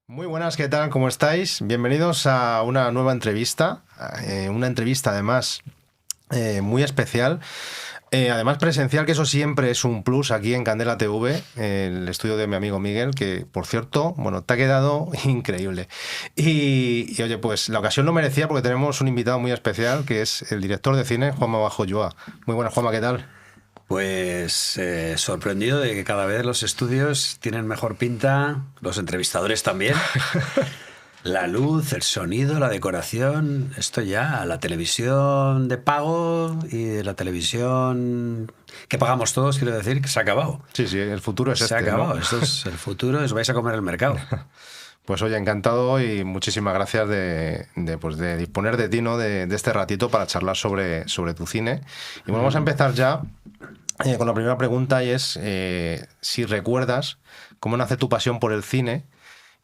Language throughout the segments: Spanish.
Muy buenas, ¿qué tal? ¿Cómo estáis? Bienvenidos a una nueva entrevista, una entrevista además muy especial, además presencial, que eso siempre es un plus aquí en Candela TV, el estudio de mi amigo Miguel, que por cierto, bueno, te ha quedado increíble. Y oye, pues la ocasión lo merecía porque tenemos un invitado muy especial, que es el director de cine, Juanma Bajo-Ulloa. Muy buenas, Juanma, ¿qué tal? Pues sorprendido de que cada vez los estudios tienen mejor pinta, los entrevistadores también. La luz, el sonido, la decoración, esto ya, la televisión de pago y la televisión que pagamos todos, quiero decir, que se ha acabado. Sí, el futuro es se este, ha acabado, ¿no? Esto es el futuro, os vais a comer el mercado. Pues oye, encantado y muchísimas gracias de disponer de ti, ¿no? de este ratito para charlar sobre tu cine. Y bueno, vamos a empezar ya con la primera pregunta, y es si recuerdas cómo nace tu pasión por el cine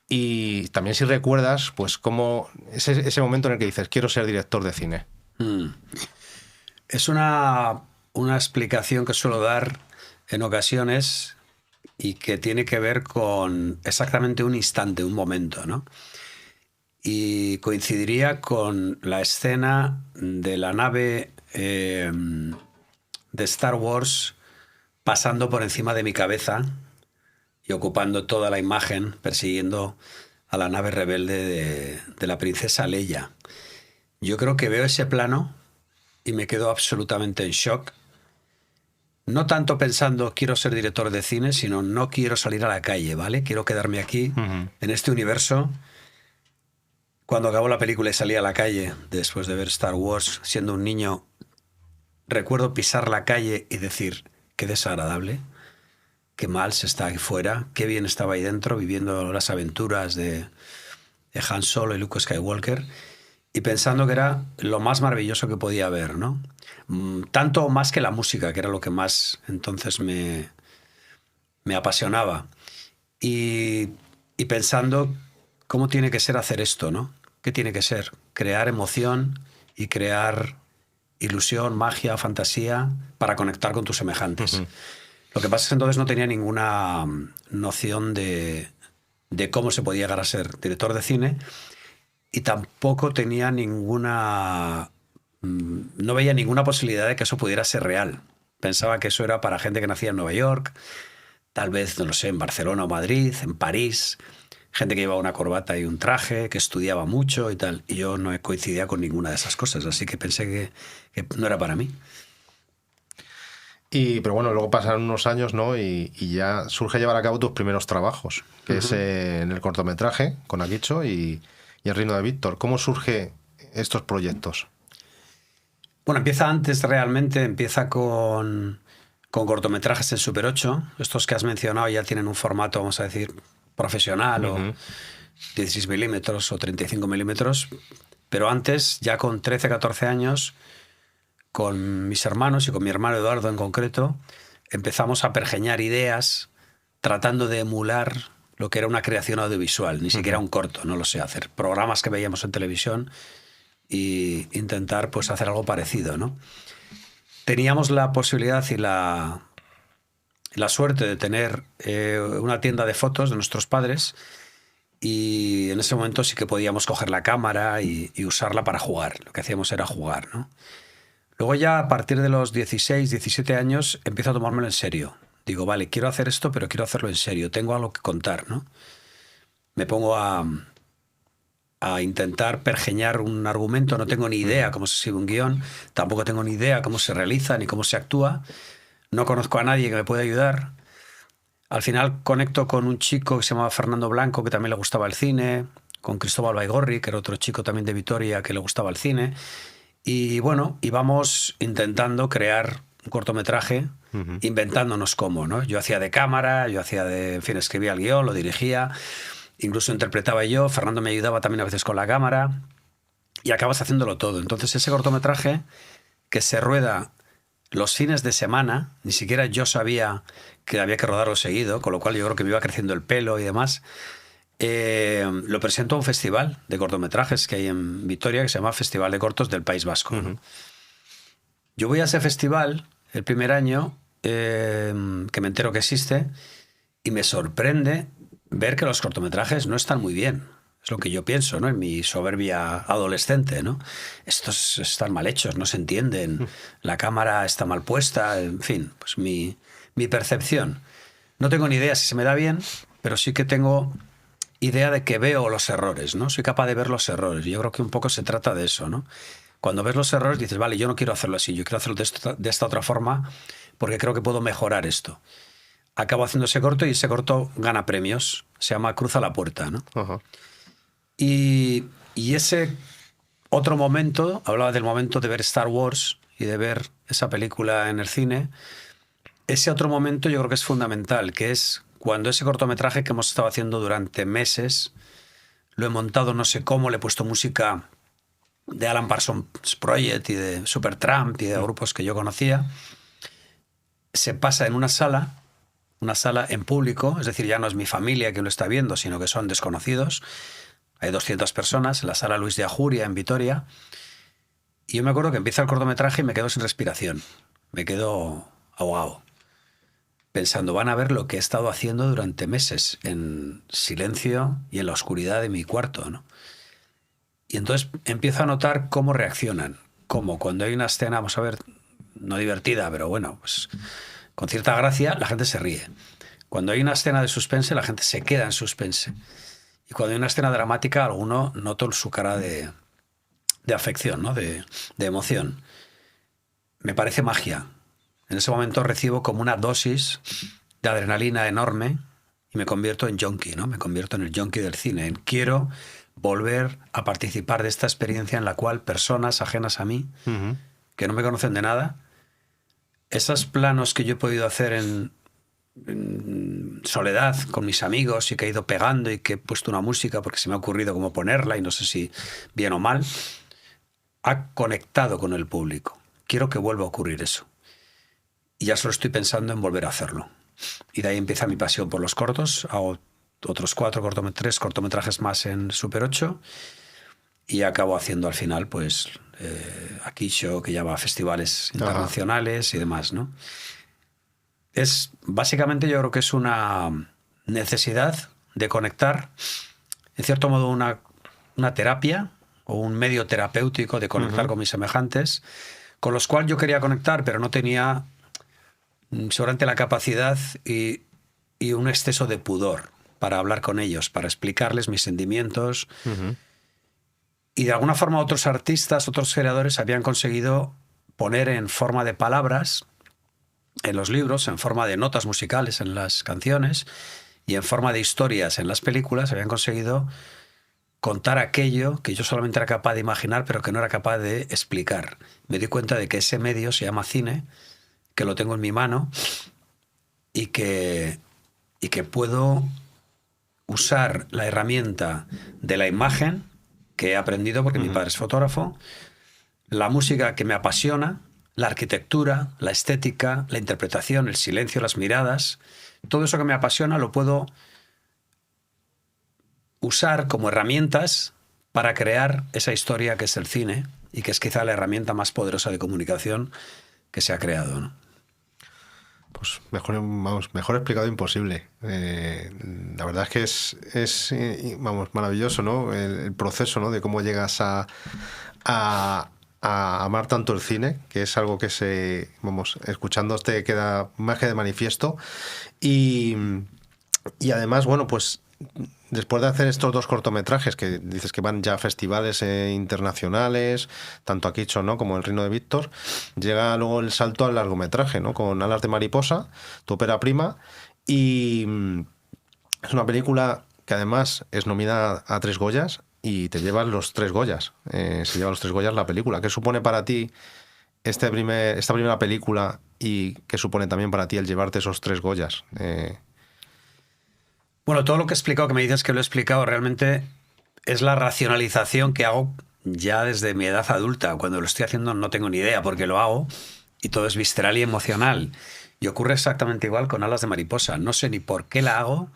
y también si recuerdas pues cómo ese momento en el que dices quiero ser director de cine. Es una explicación que suelo dar en ocasiones y que tiene que ver con exactamente un instante, un momento, ¿no? Y coincidiría con la escena de la nave de Star Wars pasando por encima de mi cabeza y ocupando toda la imagen, persiguiendo a la nave rebelde de la princesa Leia. Yo creo que veo ese plano y me quedo absolutamente en shock. No tanto pensando quiero ser director de cine, sino no quiero salir a la calle, ¿vale? Quiero quedarme aquí, en este universo. Cuando acabó la película y salí a la calle, después de ver Star Wars, siendo un niño, recuerdo pisar la calle y decir, qué desagradable, qué mal se está ahí fuera, qué bien estaba ahí dentro, viviendo las aventuras de Han Solo y Luke Skywalker, y pensando que era lo más maravilloso que podía haber, ¿no? Tanto más que la música, que era lo que más entonces me apasionaba. Y pensando cómo tiene que ser hacer esto, ¿no? ¿Qué tiene que ser? Crear emoción y crear ilusión, magia, fantasía para conectar con tus semejantes. Lo que pasa es que entonces no tenía ninguna noción de cómo se podía llegar a ser director de cine y tampoco tenía no veía ninguna posibilidad de que eso pudiera ser real. Pensaba que eso era para gente que nacía en Nueva York, tal vez, no lo sé, en Barcelona o Madrid, en París, gente que llevaba una corbata y un traje, que estudiaba mucho y tal. Y yo no coincidía con ninguna de esas cosas, así que pensé que no era para mí. Pero bueno, luego pasaron unos años, ¿no? Y ya surge llevar a cabo tus primeros trabajos, que es en el cortometraje con Aguicho y El Reino de Víctor. ¿Cómo surgen estos proyectos? Bueno, empieza antes realmente, empieza con cortometrajes en Super 8. Estos que has mencionado ya tienen un formato, vamos a decir, profesional, o 16 milímetros o 35 milímetros. Pero antes, ya con 13, 14 años, con mis hermanos y con mi hermano Eduardo en concreto, empezamos a pergeñar ideas tratando de emular lo que era una creación audiovisual, ni siquiera un corto, no lo sé, hacer programas que veíamos en televisión e intentar pues hacer algo parecido, ¿no? Teníamos la posibilidad y la suerte de tener una tienda de fotos de nuestros padres, y en ese momento sí que podíamos coger la cámara y usarla para jugar. Lo que hacíamos era jugar, ¿no? Luego ya a partir de los 16, 17 años empiezo a tomármelo en serio. Digo, vale, quiero hacer esto, pero quiero hacerlo en serio. Tengo algo que contar, ¿no? Me pongo a intentar pergeñar un argumento. No tengo ni idea cómo se escribe un guión. Tampoco tengo ni idea cómo se realiza ni cómo se actúa. No conozco a nadie que me pueda ayudar. Al final conecto con un chico que se llamaba Fernando Blanco, que también le gustaba el cine, con Cristóbal Baigorri, que era otro chico también de Vitoria que le gustaba el cine. Y bueno, íbamos intentando crear un cortometraje, inventándonos cómo, ¿no? Yo hacía de cámara, en fin, escribía el guión, lo dirigía, incluso interpretaba yo, Fernando me ayudaba también a veces con la cámara, y acabas haciéndolo todo. Entonces ese cortometraje, que se rueda los fines de semana, ni siquiera yo sabía que había que rodarlo seguido, con lo cual yo creo que me iba creciendo el pelo y demás. Lo presento a un festival de cortometrajes que hay en Vitoria, que se llama Festival de Cortos del País Vasco, ¿no? Yo voy a ese festival el primer año, que me entero que existe, y me sorprende ver que los cortometrajes no están muy bien. Es lo que yo pienso, ¿no? En mi soberbia adolescente, ¿no? Estos están mal hechos, no se entienden, la cámara está mal puesta, en fin, pues mi percepción. No tengo ni idea si se me da bien, pero sí que tengo idea de que veo los errores, ¿no? Soy capaz de ver los errores. Y yo creo que un poco se trata de eso, ¿no? Cuando ves los errores dices, vale, yo no quiero hacerlo así, yo quiero hacerlo de esta otra forma porque creo que puedo mejorar esto. Acabo haciendo ese corto y ese corto gana premios. Se llama Cruza la puerta, ¿no? Ajá. Y ese otro momento, hablaba del momento de ver Star Wars y de ver esa película en el cine. Ese otro momento yo creo que es fundamental, que es cuando ese cortometraje que hemos estado haciendo durante meses, lo he montado no sé cómo, le he puesto música de Alan Parsons Project y de Supertramp y de grupos que yo conocía, se pasa en una sala en público, es decir, ya no es mi familia quien lo está viendo, sino que son desconocidos. Hay 200 personas en la sala Luis de Ajuria, en Vitoria. Y yo me acuerdo que empieza el cortometraje y me quedo sin respiración. Me quedo ahogado, pensando, van a ver lo que he estado haciendo durante meses, en silencio y en la oscuridad de mi cuarto, ¿no? Y entonces empiezo a notar cómo reaccionan. Como cuando hay una escena, vamos a ver, no divertida, pero bueno, pues con cierta gracia, la gente se ríe. Cuando hay una escena de suspense, la gente se queda en suspense. Y cuando hay una escena dramática, alguno nota su cara de afección, ¿no? de emoción. Me parece magia. En ese momento recibo como una dosis de adrenalina enorme y me convierto en junkie, ¿no? Me convierto en el junkie del cine. Quiero volver a participar de esta experiencia en la cual personas ajenas a mí, que no me conocen de nada, esos planos que yo he podido hacer en soledad con mis amigos y que he ido pegando y que he puesto una música porque se me ha ocurrido cómo ponerla y no sé si bien o mal, ha conectado con el público. Quiero que vuelva a ocurrir eso. Y ya solo estoy pensando en volver a hacerlo. Y de ahí empieza mi pasión por los cortos. Hago otros 3 cortometrajes más en Super 8 y acabo haciendo al final pues aquí show que ya va a festivales internacionales y demás, ¿no? Es básicamente, yo creo que es una necesidad de conectar, en cierto modo una terapia o un medio terapéutico de conectar con mis semejantes, con los cuales yo quería conectar, pero no tenía seguramente la capacidad y un exceso de pudor para hablar con ellos, para explicarles mis sentimientos. Y de alguna forma otros artistas, otros creadores habían conseguido poner en forma de palabras en los libros, en forma de notas musicales en las canciones y en forma de historias en las películas, habían conseguido contar aquello que yo solamente era capaz de imaginar, pero que no era capaz de explicar. Me di cuenta de que ese medio se llama cine, que lo tengo en mi mano y que puedo usar la herramienta de la imagen que he aprendido porque mi padre es fotógrafo, la música que me apasiona, la arquitectura, la estética, la interpretación, el silencio, las miradas, todo eso que me apasiona lo puedo usar como herramientas para crear esa historia que es el cine y que es quizá la herramienta más poderosa de comunicación que se ha creado, ¿no? Pues mejor explicado imposible. La verdad es que es maravilloso, ¿no? El proceso, ¿no? De cómo llegas a amar tanto el cine, que es algo que escuchándote queda más que de manifiesto. Y además, bueno, pues después de hacer estos 2 cortometrajes que dices que van ya a festivales internacionales, tanto aquí ¿no? como El Reino de Víctor, llega luego el salto al largometraje, ¿no? Con Alas de mariposa, tu ópera prima, y es una película que además es nominada a 3 Goyas y te llevas los 3 Goyas. Se lleva los 3 Goyas la película. ¿Qué supone para ti esta primera película y qué supone también para ti el llevarte esos 3 Goyas? Bueno, todo lo que he explicado, que me dices que lo he explicado, realmente es la racionalización que hago ya desde mi edad adulta. Cuando lo estoy haciendo no tengo ni idea por qué lo hago y todo es visceral y emocional. Y ocurre exactamente igual con Alas de mariposa. No sé ni por qué la hago,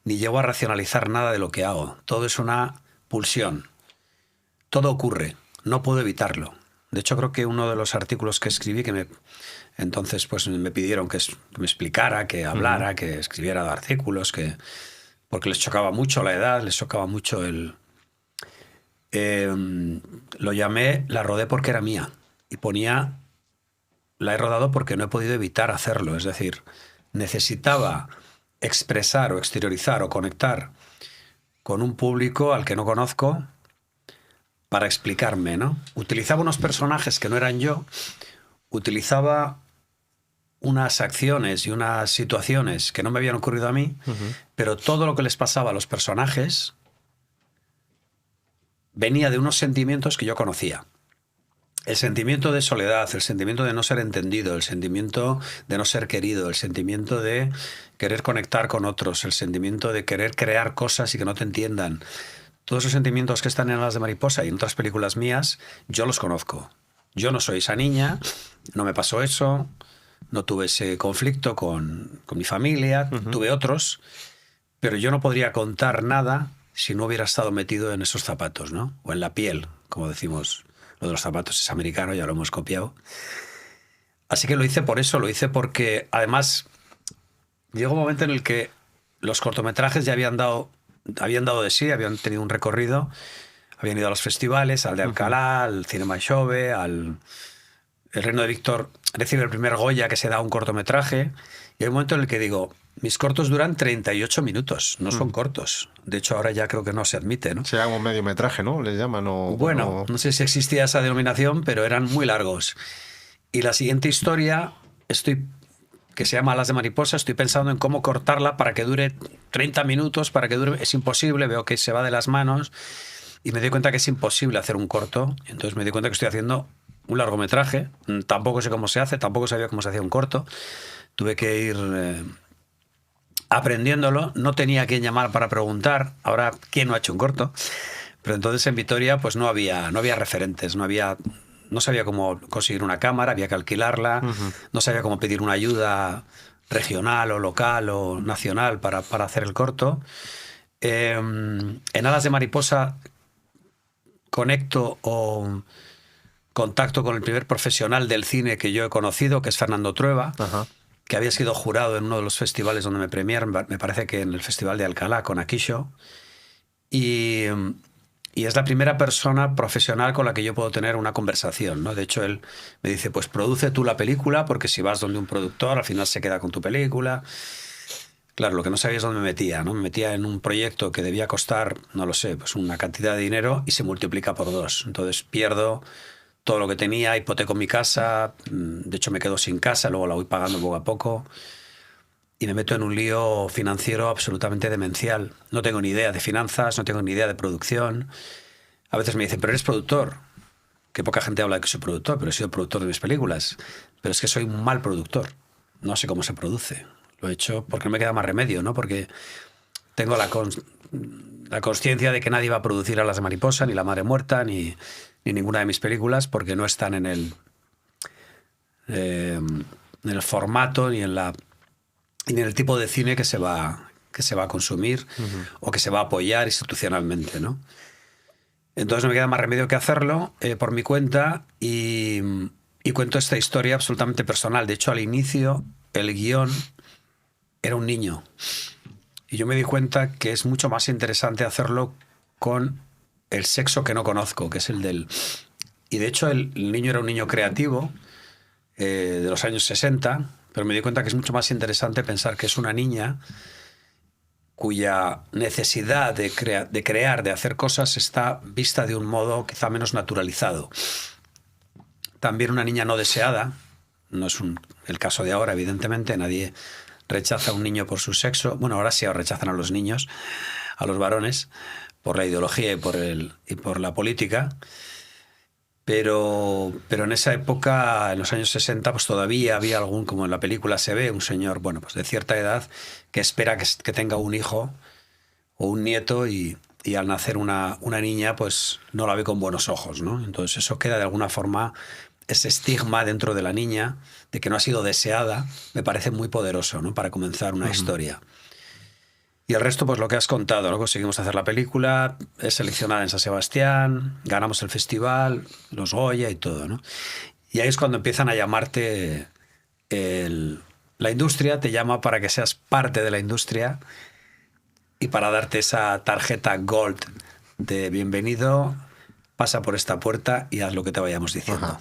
ni llego a racionalizar nada de lo que hago. Todo es una pulsión. Todo ocurre. No puedo evitarlo. De hecho, creo que uno de los artículos que escribí, entonces pues me pidieron que me explicara, que hablara, que escribiera artículos, porque les chocaba mucho la edad, les chocaba mucho lo llamé La rodé porque era mía. Y ponía, la he rodado porque no he podido evitar hacerlo. Es decir, necesitaba expresar o exteriorizar o conectar con un público al que no conozco para explicarme, ¿no? Utilizaba unos personajes que no eran yo, utilizaba unas acciones y unas situaciones que no me habían ocurrido a mí, pero todo lo que les pasaba a los personajes venía de unos sentimientos que yo conocía. El sentimiento de soledad, el sentimiento de no ser entendido, el sentimiento de no ser querido, el sentimiento de querer conectar con otros, el sentimiento de querer crear cosas y que no te entiendan. Todos esos sentimientos que están en Alas de Mariposa y en otras películas mías, yo los conozco. Yo no soy esa niña, no me pasó eso, no tuve ese conflicto con mi familia, tuve otros, pero yo no podría contar nada si no hubiera estado metido en esos zapatos, ¿no? O en la piel, como decimos. Lo de los zapatos es americano, ya lo hemos copiado. Así que lo hice por eso, lo hice porque además llegó un momento en el que los cortometrajes ya habían dado de sí, habían tenido un recorrido, habían ido a los festivales, al de Alcalá, al Cinema Xove, El Reino de Víctor recibe el primer Goya que se da a un cortometraje, y hay un momento en el que digo, mis cortos duran 38 minutos, no son cortos. De hecho, ahora ya creo que no se admite, ¿no? Se llama un mediometraje, ¿no? Les llaman. Bueno, no sé si existía esa denominación, pero eran muy largos. Y la siguiente historia, que se llama Alas de Mariposa, estoy pensando en cómo cortarla para que dure 30 minutos, para que dure... Es imposible, veo que se va de las manos y me doy cuenta que es imposible hacer un corto. Entonces me doy cuenta que estoy haciendo un largometraje. Tampoco sé cómo se hace, tampoco sabía cómo se hacía un corto. Tuve que ir aprendiéndolo. No tenía a quién llamar para preguntar. Ahora, ¿quién no ha hecho un corto? Pero entonces en Vitoria pues no había referentes, no sabía cómo conseguir una cámara, había que alquilarla, no sabía cómo pedir una ayuda regional o local o nacional para hacer el corto. En Alas de Mariposa conecto o contacto con el primer profesional del cine que yo he conocido, que es Fernando Trueba, que había sido jurado en uno de los festivales donde me premiaron, me parece que en el Festival de Alcalá con Aquisho, y es la primera persona profesional con la que yo puedo tener una conversación, ¿no? De hecho, él me dice, pues produce tú la película, porque si vas donde un productor, al final se queda con tu película. Claro, lo que no sabía es dónde me metía, ¿no? Me metía en un proyecto que debía costar, no lo sé, pues una cantidad de dinero y se multiplica por 2. Entonces pierdo todo lo que tenía, hipoteco mi casa, de hecho me quedo sin casa, luego la voy pagando poco a poco y me meto en un lío financiero absolutamente demencial. No tengo ni idea de finanzas, no tengo ni idea de producción. A veces me dicen, pero eres productor. Que poca gente habla de que soy productor, pero he sido productor de mis películas. Pero es que soy un mal productor. No sé cómo se produce. Lo he hecho porque no me queda más remedio, ¿no? Porque tengo la consciencia de que nadie va a producir Alas de Mariposa, ni La Madre Muerta, ni ninguna de mis películas, porque no están en el formato ni en el tipo de cine que se va a consumir o que se va a apoyar institucionalmente, ¿no? Entonces no me queda más remedio que hacerlo por mi cuenta y cuento esta historia absolutamente personal. De hecho, al inicio, el guión era un niño. Y yo me di cuenta que es mucho más interesante hacerlo con el sexo que no conozco, que es el del... Y de hecho, el niño era un niño creativo de los años 60, pero me di cuenta que es mucho más interesante pensar que es una niña cuya necesidad de crear, de hacer cosas, está vista de un modo quizá menos naturalizado. También una niña no deseada, no es el caso de ahora, evidentemente, nadie rechaza a un niño por su sexo. Bueno, ahora sí rechazan a los niños, a los varones, por la ideología y por la política. Pero en esa época, en los años 60, pues todavía había algún, como en la película se ve, un señor, bueno, pues de cierta edad que espera que tenga un hijo o un nieto y al nacer una niña, pues no la ve con buenos ojos, ¿no? Entonces eso queda de alguna forma, ese estigma dentro de la niña de que no ha sido deseada, me parece muy poderoso, ¿no? Para comenzar una historia. Y el resto, pues lo que has contado, ¿no? Conseguimos hacer la película, es seleccionada en San Sebastián, ganamos el festival, los Goya y todo, ¿no? Y ahí es cuando empiezan a llamarte la industria, te llama para que seas parte de la industria y para darte esa tarjeta Gold de bienvenido, pasa por esta puerta y haz lo que te vayamos diciendo. Ajá.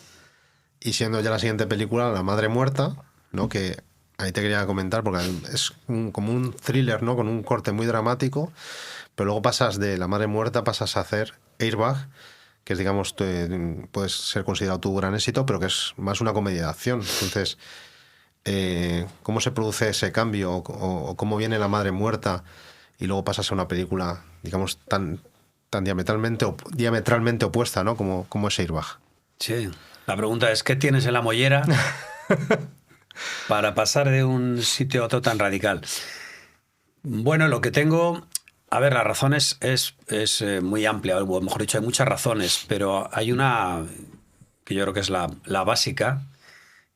Y siendo ya la siguiente película, La Madre Muerta, ¿no? Que ahí te quería comentar, porque es como un thriller, ¿no? Con un corte muy dramático, pero luego pasas de La Madre Muerta, pasas a hacer Airbag, que es, digamos, puedes ser considerado tu gran éxito, pero que es más una comedia de acción. Entonces, ¿cómo se produce ese cambio? O cómo viene La Madre Muerta y luego pasas a una película, digamos, tan diametralmente opuesta, ¿no? Como es Airbag. Sí. La pregunta es, ¿qué tienes en la mollera para pasar de un sitio a otro tan radical? Bueno, lo que tengo... A ver, la razón es muy amplia, o mejor dicho, hay muchas razones, pero hay una que yo creo que es la básica,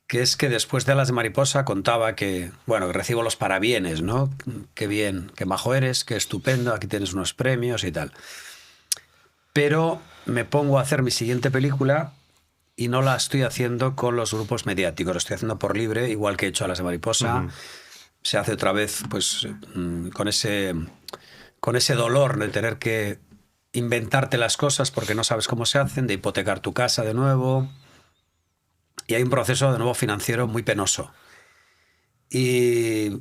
que es que después de Alas de Mariposa contaba que, bueno, que recibo los parabienes, ¿no? Qué bien, qué majo eres, qué estupendo, aquí tienes unos premios y tal. Pero me pongo a hacer mi siguiente película y no la estoy haciendo con los grupos mediáticos, lo estoy haciendo por libre, igual que he hecho Alas de Mariposa. Se hace otra vez pues con ese dolor de tener que inventarte las cosas porque no sabes cómo se hacen, de hipotecar tu casa de nuevo. Y hay un proceso de nuevo financiero muy penoso. Y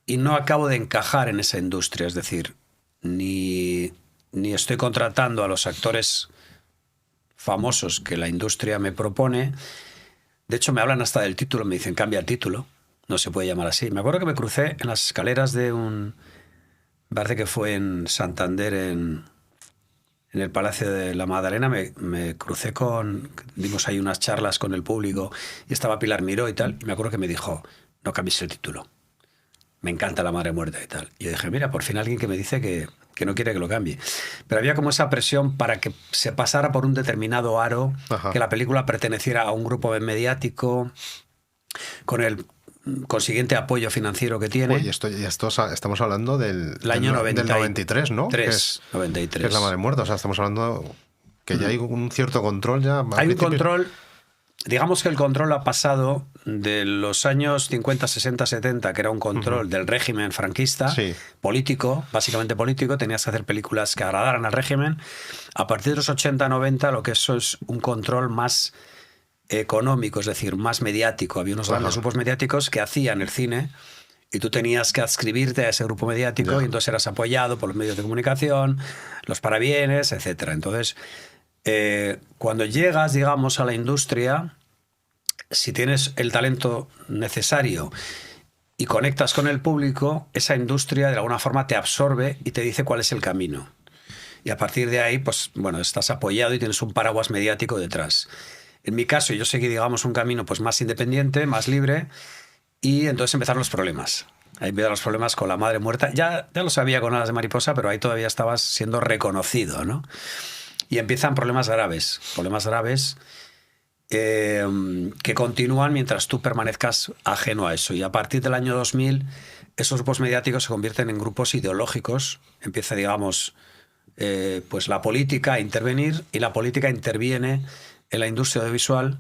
no acabo de encajar en esa industria, es decir, ni estoy contratando a los actores famosos que la industria me propone. De hecho, me hablan hasta del título, me dicen, cambia el título, no se puede llamar así. Me acuerdo que me crucé en las escaleras de me parece que fue en Santander, en el Palacio de la Magdalena, me crucé dimos ahí unas charlas con el público y estaba Pilar Miró y tal, y me acuerdo que me dijo, no cambies el título, me encanta La Madre Muerta y tal. Y yo dije, mira, por fin alguien que me dice que no quiere que lo cambie. Pero había como esa presión para que se pasara por un determinado aro, que la película perteneciera a un grupo mediático, con el consiguiente apoyo financiero que tiene. Oye, estamos hablando del año del 93, ¿no? 93. Que es La Madre Muerta. O sea, estamos hablando que ya hay un cierto control ya. Hay un control. Digamos que el control ha pasado de los años 50, 60, 70, que era un control del régimen franquista, político, básicamente político, tenías que hacer películas que agradaran al régimen. A partir de los 80, 90, lo que eso es un control más económico, es decir, más mediático. Había unos grandes grupos mediáticos que hacían el cine y tú tenías que adscribirte a ese grupo mediático y entonces eras apoyado por los medios de comunicación, los parabienes, etc. Entonces, cuando llegas, digamos, a la industria, si tienes el talento necesario y conectas con el público, esa industria de alguna forma te absorbe y te dice cuál es el camino. Y a partir de ahí, pues bueno, estás apoyado y tienes un paraguas mediático detrás. En mi caso, yo seguí, digamos, un camino pues más independiente, más libre, y entonces empezaron los problemas. Ahí empezaron los problemas con La Madre Muerta. Ya lo sabía con Alas de Mariposa, pero ahí todavía estabas siendo reconocido, ¿no? Y empiezan problemas graves que continúan mientras tú permanezcas ajeno a eso. Y a partir del año 2000, esos grupos mediáticos se convierten en grupos ideológicos. Empieza, digamos, pues la política a intervenir, y la política interviene en la industria audiovisual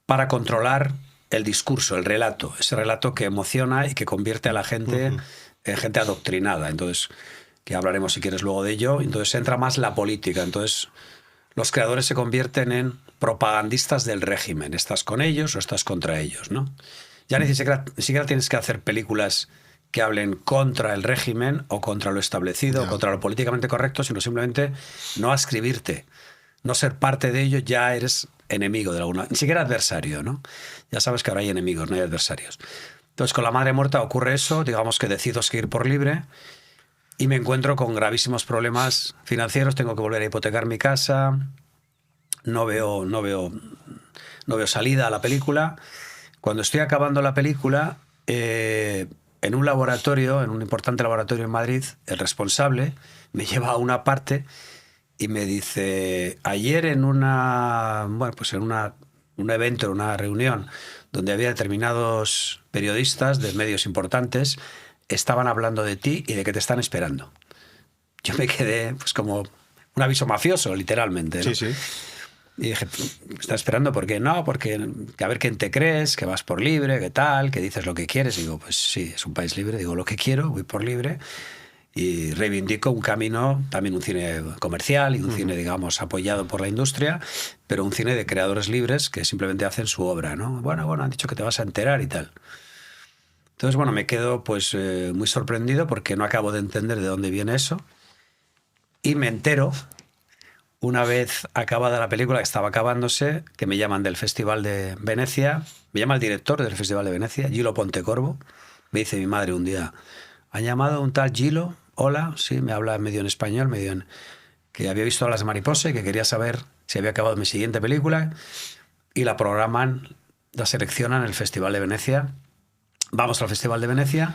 para controlar el discurso, el relato, ese relato que emociona y que convierte a la gente en gente adoctrinada. Entonces, que hablaremos si quieres luego de ello. Entonces entra más la política. Entonces los creadores se convierten en propagandistas del régimen. Estás con ellos o estás contra ellos, ¿no? Ya ni siquiera tienes que hacer películas que hablen contra el régimen o contra lo establecido o contra lo políticamente correcto, sino simplemente no adscribirte, no ser parte de ello. Ya eres enemigo de alguna, ni siquiera adversario, ¿no? Ya sabes que ahora hay enemigos, no hay adversarios. Entonces con La Madre Muerta ocurre eso, digamos que decido seguir por libre y me encuentro con gravísimos problemas financieros, tengo que volver a hipotecar mi casa, no veo salida a la película. Cuando estoy acabando la película, en un laboratorio, en un importante laboratorio en Madrid, el responsable me lleva a una parte y me dice, ayer en un evento, en una reunión, donde había determinados periodistas de medios importantes, estaban hablando de ti y de que te están esperando. Yo me quedé pues como un aviso mafioso, literalmente, ¿no? Sí, sí. Y dije, ¿me está esperando? ¿Por qué no? Porque a ver quién te crees, que vas por libre, qué tal, que dices lo que quieres. Y digo, pues sí, es un país libre, digo lo que quiero, voy por libre. Y reivindico un camino, también un cine comercial y un cine, digamos, apoyado por la industria, pero un cine de creadores libres que simplemente hacen su obra, ¿no? Bueno, han dicho que te vas a enterar y tal. Entonces, bueno, me quedo pues muy sorprendido porque no acabo de entender de dónde viene eso. Y me entero, una vez acabada la película, que estaba acabándose, que me llaman del Festival de Venecia, me llama el director del Festival de Venecia, Gilo Pontecorvo, me dice mi madre un día, ¿ha llamado un tal Gilo? Hola, sí, me habla medio en español, medio en... que había visto Las mariposas y que quería saber si había acabado mi siguiente película, y la programan, la seleccionan en el Festival de Venecia. Vamos al Festival de Venecia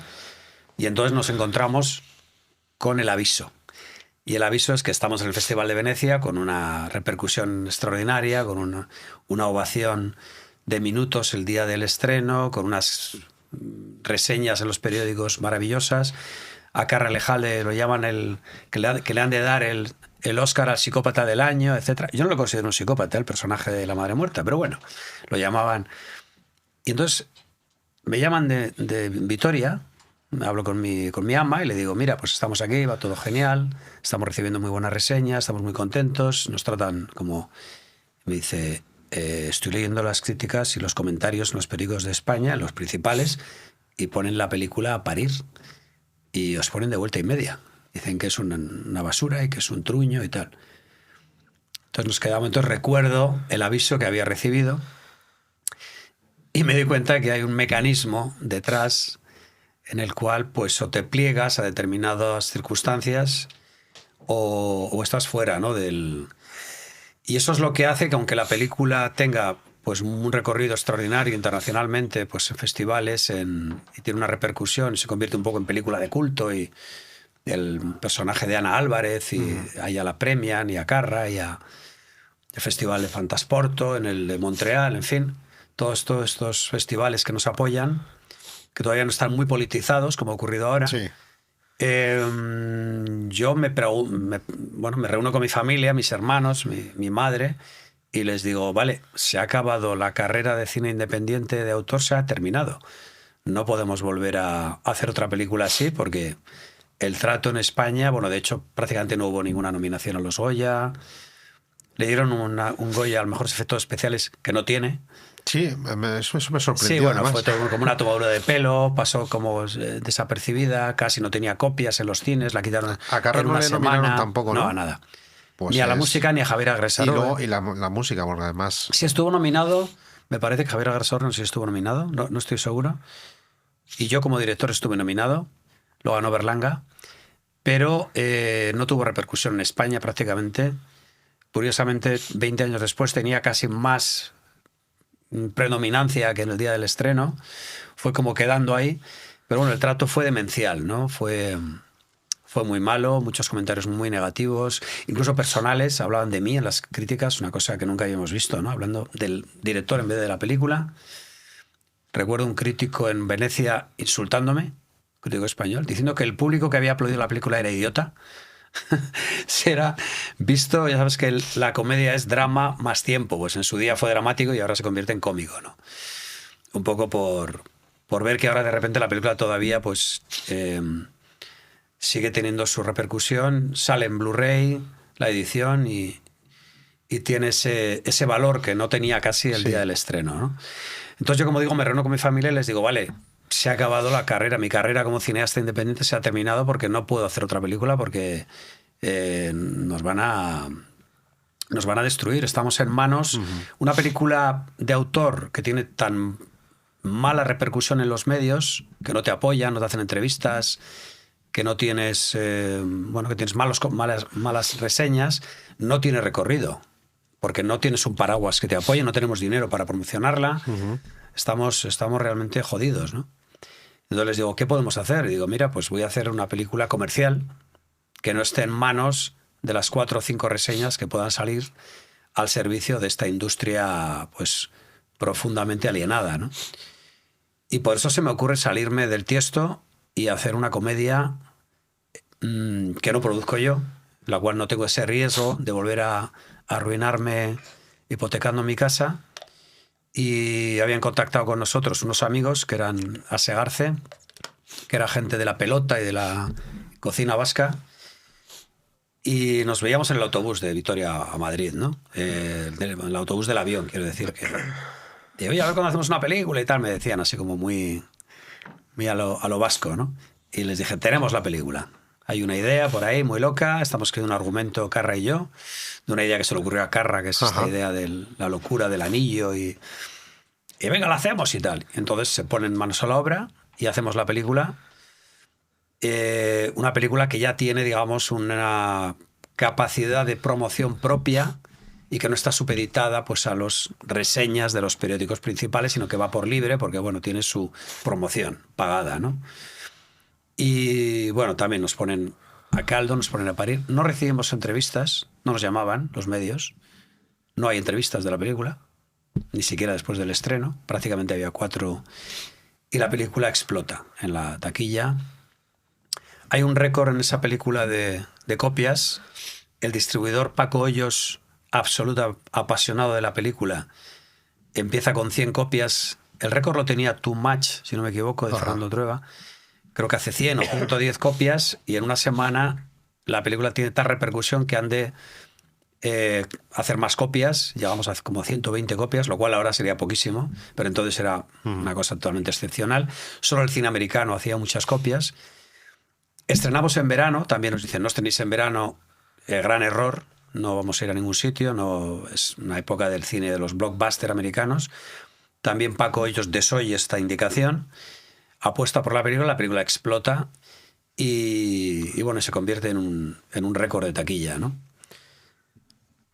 y entonces nos encontramos con el aviso. Y el aviso es que estamos en el Festival de Venecia con una repercusión extraordinaria, con una ovación de minutos el día del estreno, con unas reseñas en los periódicos maravillosas. A Carralejale lo llaman que le han de dar el Oscar al psicópata del año, etc. Yo no lo considero un psicópata, el personaje de La Madre Muerta, pero bueno, lo llamaban. Y entonces me llaman de Vitoria, hablo con mi ama y le digo, mira, pues estamos aquí, va todo genial, estamos recibiendo muy buenas reseñas, estamos muy contentos, nos tratan como... Me dice, estoy leyendo las críticas y los comentarios en los periódicos de España, los principales, y ponen la película a parir y os ponen de vuelta y media. Dicen que es una basura y que es un truño y tal. Entonces nos quedamos, entonces recuerdo el aviso que había recibido y me di cuenta que hay un mecanismo detrás en el cual pues o te pliegas a determinadas circunstancias o estás fuera, ¿no? Y eso es lo que hace que aunque la película tenga pues un recorrido extraordinario internacionalmente, pues en festivales, y tiene una repercusión, se convierte un poco en película de culto, y el personaje de Ana Álvarez, y a ella la premian, y a Carra, y a el Festival de Fantasporto, en el de Montreal, en fin, todos estos festivales que nos apoyan, que todavía no están muy politizados, como ha ocurrido ahora. Sí. Yo me reúno con mi familia, mis hermanos, mi madre, y les digo, vale, se ha acabado la carrera de cine independiente de autor, se ha terminado. No podemos volver a hacer otra película así porque el trato en España, bueno, de hecho prácticamente no hubo ninguna nominación a los Goya. Le dieron un Goya a los mejores efectos especiales que no tiene. Sí, eso me sorprendió. Sí, bueno, además. fue todo como una tomadura de pelo, pasó como desapercibida, casi no tenía copias en los cines, la quitaron A Carra en no una le nominaron semana. tampoco, ¿no? No, a nada. Pues Ni a la música ni a Javier Agresor. Y la música, porque además... Si estuvo nominado, me parece que Javier Agresor, no sé si estuvo nominado, no estoy seguro. Y yo como director estuve nominado, lo ganó Berlanga, pero no tuvo repercusión en España prácticamente. Curiosamente, 20 años después tenía casi más predominancia que en el día del estreno. Fue como quedando ahí. Pero bueno, el trato fue demencial, ¿no? Fue muy malo, muchos comentarios muy negativos, incluso personales, hablaban de mí en las críticas, una cosa que nunca habíamos visto, ¿no? Hablando del director en vez de la película. Recuerdo un crítico en Venecia insultándome, crítico español, diciendo que el público que había aplaudido la película era idiota. Se era visto, ya sabes que la comedia es drama más tiempo, pues en su día fue dramático y ahora se convierte en cómico, ¿no? Un poco por ver que ahora de repente la película todavía pues sigue teniendo su repercusión, sale en Blu-ray la edición y tiene ese valor que no tenía casi el día del estreno, ¿no? Entonces yo, como digo, me reúno con mi familia y les digo, vale, se ha acabado la carrera, mi carrera como cineasta independiente se ha terminado porque no puedo hacer otra película porque nos van a destruir, estamos en manos. Una película de autor que tiene tan mala repercusión en los medios, que no te apoyan, no te hacen entrevistas, que no tienes, que tienes malas reseñas, no tiene recorrido, porque no tienes un paraguas que te apoye, no tenemos dinero para promocionarla, estamos realmente jodidos, ¿no? Entonces les digo, ¿qué podemos hacer? Y digo, mira, pues voy a hacer una película comercial que no esté en manos de las 4 o 5 reseñas que puedan salir al servicio de esta industria pues profundamente alienada, ¿no? Y por eso se me ocurre salirme del Tiesto y hacer una comedia que no produzco yo, la cual no tengo ese riesgo de volver a arruinarme hipotecando mi casa. Y habían contactado con nosotros unos amigos que eran Asegarce, que era gente de la pelota y de la cocina vasca, y nos veíamos en el autobús de Vitoria a Madrid, ¿no? El autobús del avión, quiero decir. Y, oye, a ver cuando hacemos una película y tal, me decían así como muy a lo vasco, ¿no? Y les dije, tenemos la película. Hay una idea por ahí muy loca, estamos escribiendo un argumento, Carra y yo, de una idea que se le ocurrió a Carra, que es esta idea de la locura del anillo, y venga, la hacemos y tal. Entonces se ponen manos a la obra y hacemos la película. Una película que ya tiene, digamos, una capacidad de promoción propia y que no está supeditada pues, a las reseñas de los periódicos principales, sino que va por libre porque, bueno, tiene su promoción pagada, ¿no? Y, bueno, también nos ponen a caldo, nos ponen a parir. No recibimos entrevistas, no nos llamaban los medios. No hay entrevistas de la película, ni siquiera después del estreno. Prácticamente había 4. Y la película explota en la taquilla. Hay un récord en esa película de copias. El distribuidor Paco Hoyos, absoluto apasionado de la película, empieza con 100 copias. El récord lo tenía Too Much, si no me equivoco, de Fernando Trueba. Creo que hace 100 o 110 copias, y en una semana la película tiene tal repercusión que han de hacer más copias. Llegamos a como 120 copias, lo cual ahora sería poquísimo, pero entonces era una cosa totalmente excepcional. Solo el cine americano hacía muchas copias. Estrenamos en verano, también nos dicen, no estrenéis en verano, gran error, no vamos a ir a ningún sitio, no, es una época del cine de los blockbusters americanos. También Paco Hoyos desoye esta indicación, apuesta por la película explota y bueno, se convierte en un récord de taquilla, ¿no?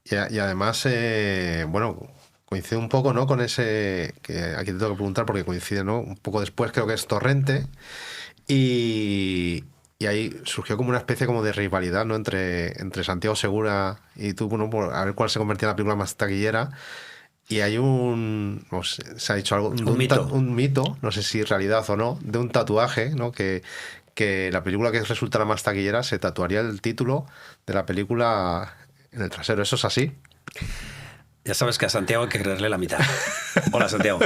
Y además, bueno, coincide un poco, ¿no? Con ese, que aquí te tengo que preguntar porque coincide, ¿no? Un poco después creo que es Torrente, y ahí surgió como una especie como de rivalidad, ¿no? Entre Santiago Segura y tú, bueno, por a ver cuál se convertía en la película más taquillera. Y hay no sé, se ha dicho algo, un mito, no sé si realidad o no, de un tatuaje, ¿no? Que la película que resultara más taquillera se tatuaría el título de la película en el trasero. ¿Eso es así? Ya sabes que a Santiago hay que creerle la mitad. Hola, Santiago.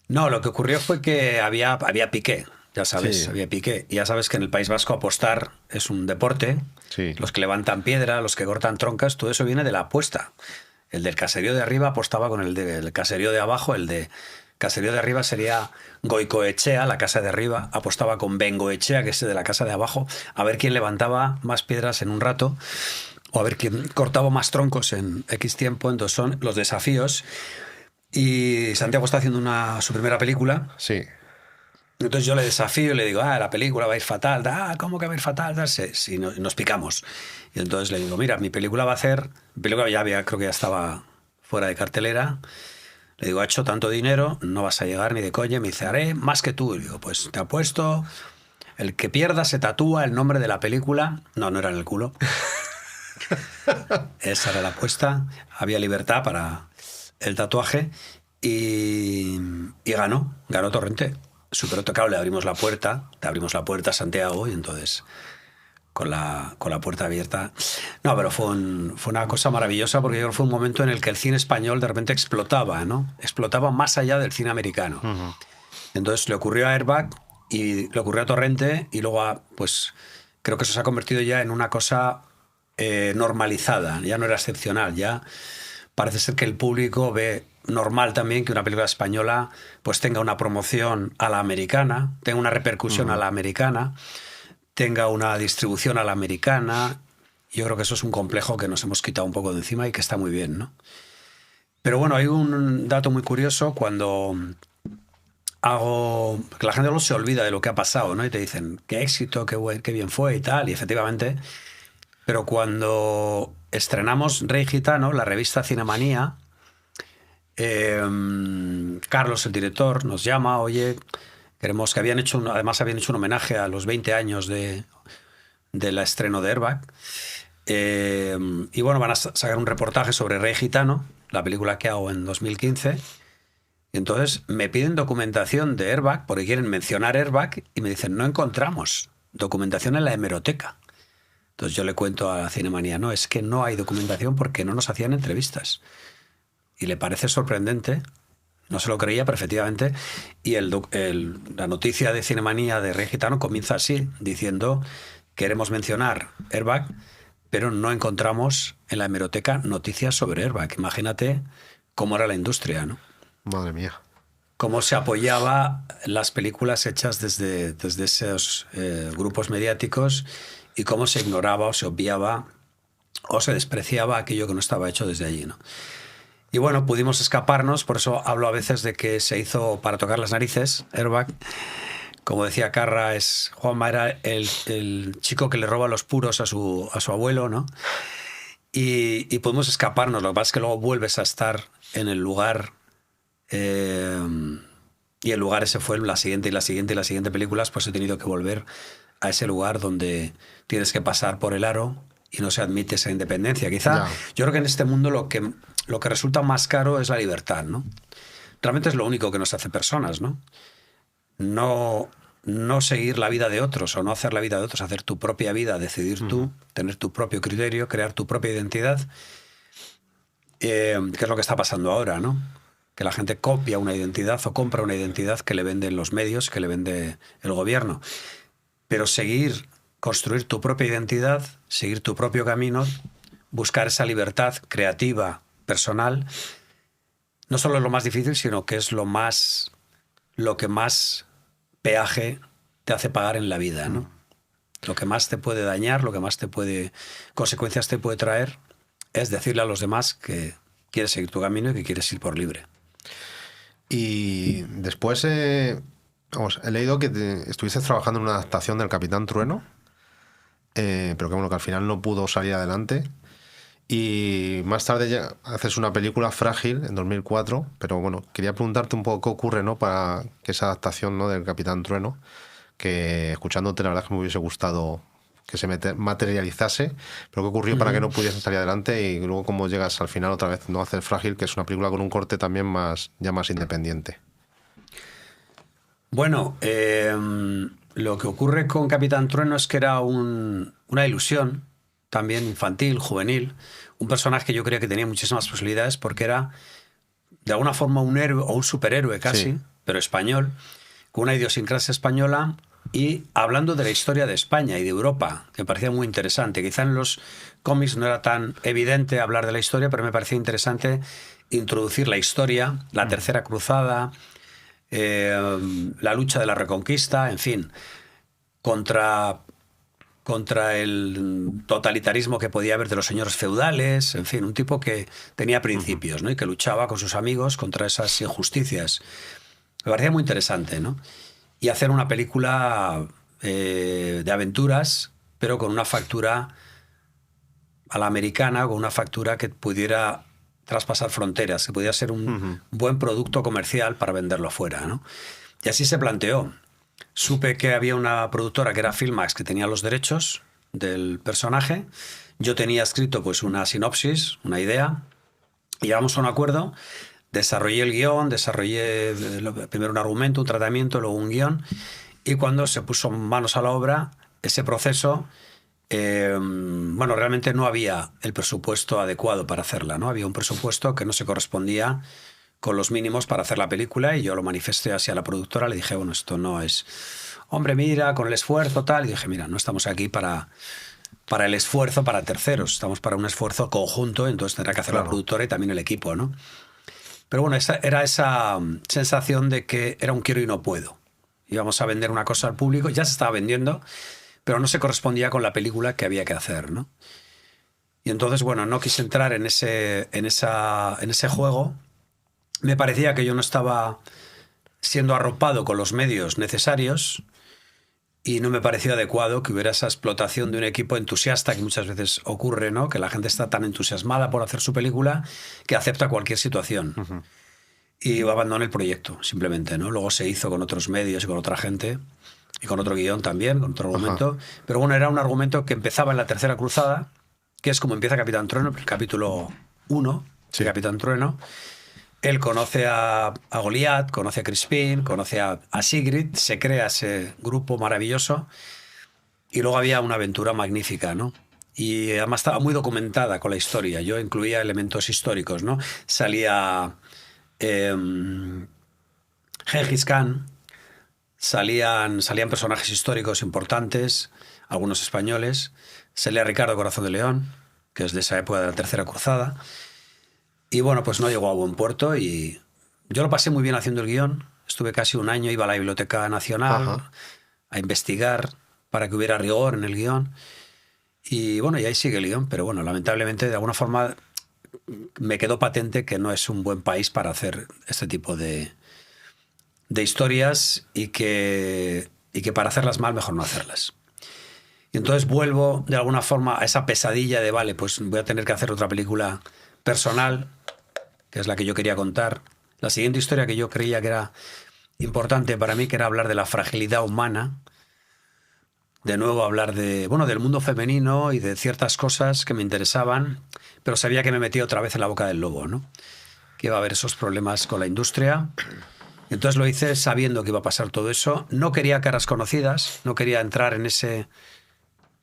No, lo que ocurrió fue que había piqué. Ya sabes, sí. Había piqué. Y ya sabes que en el País Vasco apostar es un deporte. Sí. Los que levantan piedra, los que cortan troncas, todo eso viene de la apuesta. El del caserío de arriba apostaba con el del caserío de abajo. El de caserío de arriba sería Goicoechea, la casa de arriba. Apostaba con Bengoechea, que es de la casa de abajo, a ver quién levantaba más piedras en un rato o a ver quién cortaba más troncos en X tiempo. Entonces son los desafíos. Y Santiago está haciendo su primera película. Sí. Entonces yo le desafío y le digo, la película va a ir fatal. ¿Cómo que va a ir fatal? Sí, nos picamos. Y entonces le digo, mira, mi película va a hacer... Mi película creo que ya estaba fuera de cartelera. Le digo, ha hecho tanto dinero, no vas a llegar ni de coña. Me dice, haré más que tú. Y digo, pues te apuesto, el que pierda se tatúa el nombre de la película. No era en el culo. Esa era la apuesta. Había libertad para el tatuaje y ganó Torrente. Súper tocado, le abrimos la puerta, a Santiago, y entonces con la puerta abierta. No, pero fue una cosa maravillosa, porque yo creo que fue un momento en el que el cine español de repente explotaba, ¿no? Explotaba más allá del cine americano. Uh-huh. Entonces le ocurrió a Airbag y le ocurrió a Torrente, y luego pues creo que eso se ha convertido ya en una cosa normalizada, ya no era excepcional, ya parece ser que el público ve normal también que una película española pues tenga una promoción a la americana, tenga una repercusión a la americana, tenga una distribución a la americana. Yo creo que eso es un complejo que nos hemos quitado un poco de encima y que está muy bien, ¿no? Pero bueno, hay un dato muy curioso cuando que la gente no se olvida de lo que ha pasado, ¿no? Y te dicen, qué éxito, qué bien fue y tal, y efectivamente. Pero cuando estrenamos Rey Gitano, la revista Cinemanía, Carlos, el director, nos llama, oye, queremos que además habían hecho un homenaje a los 20 años del estreno de Airbag, y bueno, van a sacar un reportaje sobre Rey Gitano, la película que hago en 2015, Y entonces me piden documentación de Airbag porque quieren mencionar Airbag y me dicen, no encontramos documentación en la hemeroteca. Entonces yo le cuento a Cinemanía, no, es que no hay documentación porque no nos hacían entrevistas. Y le parece sorprendente, no se lo creía, pero efectivamente, y la noticia de Cinemanía de Rey Gitano comienza así, diciendo, queremos mencionar Airbag, pero no encontramos en la hemeroteca noticias sobre Airbag. Imagínate cómo era la industria, ¿no? Madre mía. Cómo se apoyaba las películas hechas desde esos grupos mediáticos y cómo se ignoraba o se obviaba o se despreciaba aquello que no estaba hecho desde allí, ¿no? Y bueno, pudimos escaparnos, por eso hablo a veces de que se hizo para tocar las narices, Airbag. Como decía Carra, Juanma era el chico que le roba los puros a su abuelo, ¿no? Y pudimos escaparnos, lo que pasa es que luego vuelves a estar en el lugar, y el lugar ese fue la siguiente y la siguiente y la siguiente películas, pues he tenido que volver a ese lugar donde tienes que pasar por el aro y no se admite esa independencia. Quizá, yo creo que en este mundo lo que resulta más caro es la libertad, ¿no? Realmente es lo único que nos hace personas, ¿no? No seguir la vida de otros o no hacer la vida de otros, hacer tu propia vida, decidir tú, tener tu propio criterio, crear tu propia identidad, que es lo que está pasando ahora, ¿no? Que la gente copia una identidad o compra una identidad que le venden los medios, que le vende el gobierno. Pero construir tu propia identidad, seguir tu propio camino, buscar esa libertad creativa, personal, no solo es lo más difícil, sino que es lo que más peaje te hace pagar en la vida, ¿no? Lo que más te puede dañar, lo que más consecuencias te puede traer, es decirle a los demás que quieres seguir tu camino y que quieres ir por libre. Y después, he leído que estuviste trabajando en una adaptación del Capitán Trueno, pero que bueno, que al final no pudo salir adelante. Y más tarde ya haces una película, Frágil, en 2004, pero bueno, quería preguntarte un poco qué ocurre, ¿no?, para que esa adaptación, ¿no?, del Capitán Trueno, que escuchándote la verdad es que me hubiese gustado que se materializase, pero qué ocurrió para que no pudiesen salir adelante y luego cómo llegas al final otra vez, ¿no?, a hacer Frágil, que es una película con un corte también más independiente. Bueno, lo que ocurre con Capitán Trueno es que era una ilusión, también infantil, juvenil, un personaje que yo creía que tenía muchísimas posibilidades porque era de alguna forma un héroe o un superhéroe casi, sí, pero español, con una idiosincrasia española y hablando de la historia de España y de Europa, que me parecía muy interesante. Quizá en los cómics no era tan evidente hablar de la historia, pero me parecía interesante introducir la historia, la Tercera Cruzada, la lucha de la Reconquista, en fin, contra el totalitarismo que podía haber de los señores feudales, en fin, un tipo que tenía principios, ¿no?, y que luchaba con sus amigos contra esas injusticias. Me parecía muy interesante, ¿no? Y hacer una película de aventuras, pero con una factura a la americana, con una factura que pudiera traspasar fronteras, que pudiera ser un buen producto comercial para venderlo fuera, ¿no? Y así se planteó. Supe que había una productora que era Filmax que tenía los derechos del personaje. Yo tenía escrito pues una sinopsis, una idea, y llegamos a un acuerdo. Desarrollé el guión, desarrollé primero un argumento, un tratamiento, luego un guión, y cuando se puso manos a la obra, ese proceso, bueno, realmente no había el presupuesto adecuado para hacerla, ¿no? Había un presupuesto que no se correspondía con los mínimos para hacer la película y yo lo manifesté así a la productora, le dije, bueno, esto no es... Hombre, mira, con el esfuerzo, tal, y dije, mira, no estamos aquí para el esfuerzo para terceros, estamos para un esfuerzo conjunto, entonces tendrá que hacer la productora y también el equipo, ¿no? Pero bueno, era esa sensación de que era un quiero y no puedo. Íbamos a vender una cosa al público, ya se estaba vendiendo, pero no se correspondía con la película que había que hacer, ¿no? Y entonces, bueno, no quise entrar en ese juego. Me parecía que yo no estaba siendo arropado con los medios necesarios y no me pareció adecuado que hubiera esa explotación de un equipo entusiasta que muchas veces ocurre, ¿no? Que la gente está tan entusiasmada por hacer su película que acepta cualquier situación. Y abandoné el proyecto, simplemente, ¿no? Luego se hizo con otros medios y con otra gente y con otro guión también, con otro argumento. Pero bueno, era un argumento que empezaba en la Tercera Cruzada, que es como empieza Capitán Trueno, el capítulo 1 de Capitán Trueno. Él conoce a Goliat, conoce a Crispin, conoce a Sigrid, se crea ese grupo maravilloso y luego había una aventura magnífica, ¿no? Y además estaba muy documentada con la historia. Yo incluía elementos históricos, ¿no? Salía Gengis Khan, salían personajes históricos importantes, algunos españoles. Salía Ricardo Corazón de León, que es de esa época de la Tercera Cruzada. Y bueno, pues no llegó a buen puerto y yo lo pasé muy bien haciendo el guión. Estuve casi un año, iba a la Biblioteca Nacional a investigar para que hubiera rigor en el guión. Y bueno, y ahí sigue el guión, pero bueno, lamentablemente de alguna forma me quedó patente que no es un buen país para hacer este tipo de historias y que para hacerlas mal mejor no hacerlas. Y entonces vuelvo de alguna forma a esa pesadilla de, vale, pues voy a tener que hacer otra película personal, que es la que yo quería contar. La siguiente historia que yo creía que era importante para mí, que era hablar de la fragilidad humana, de nuevo hablar de, bueno, del mundo femenino y de ciertas cosas que me interesaban, pero sabía que me metía otra vez en la boca del lobo, ¿no? Que iba a haber esos problemas con la industria. Entonces lo hice sabiendo que iba a pasar todo eso. No quería caras conocidas, no quería entrar en ese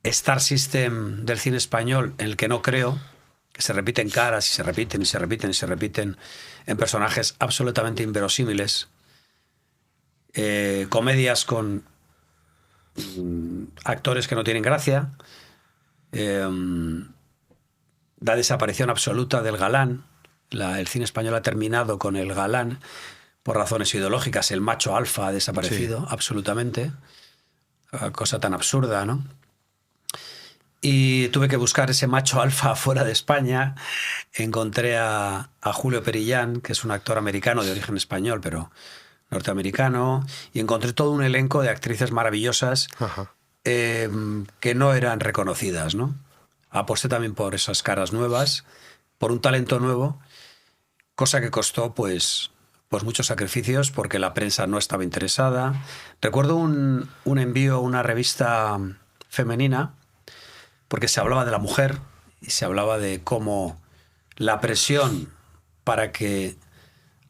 Star System del cine español en el que no creo, que se repiten caras y se repiten y se repiten y se repiten en personajes absolutamente inverosímiles. Comedias con actores que no tienen gracia. La desaparición absoluta del galán. El cine español ha terminado con el galán por razones ideológicas. El macho alfa ha desaparecido absolutamente. Cosa tan absurda, ¿no? Y tuve que buscar ese macho alfa fuera de España. Encontré a Julio Perillán, que es un actor americano de origen español, pero norteamericano, y encontré todo un elenco de actrices maravillosas que no eran reconocidas, ¿no? Aposté también por esas caras nuevas, por un talento nuevo, cosa que costó pues muchos sacrificios porque la prensa no estaba interesada. Recuerdo un envío a una revista femenina porque se hablaba de la mujer y se hablaba de cómo la presión para que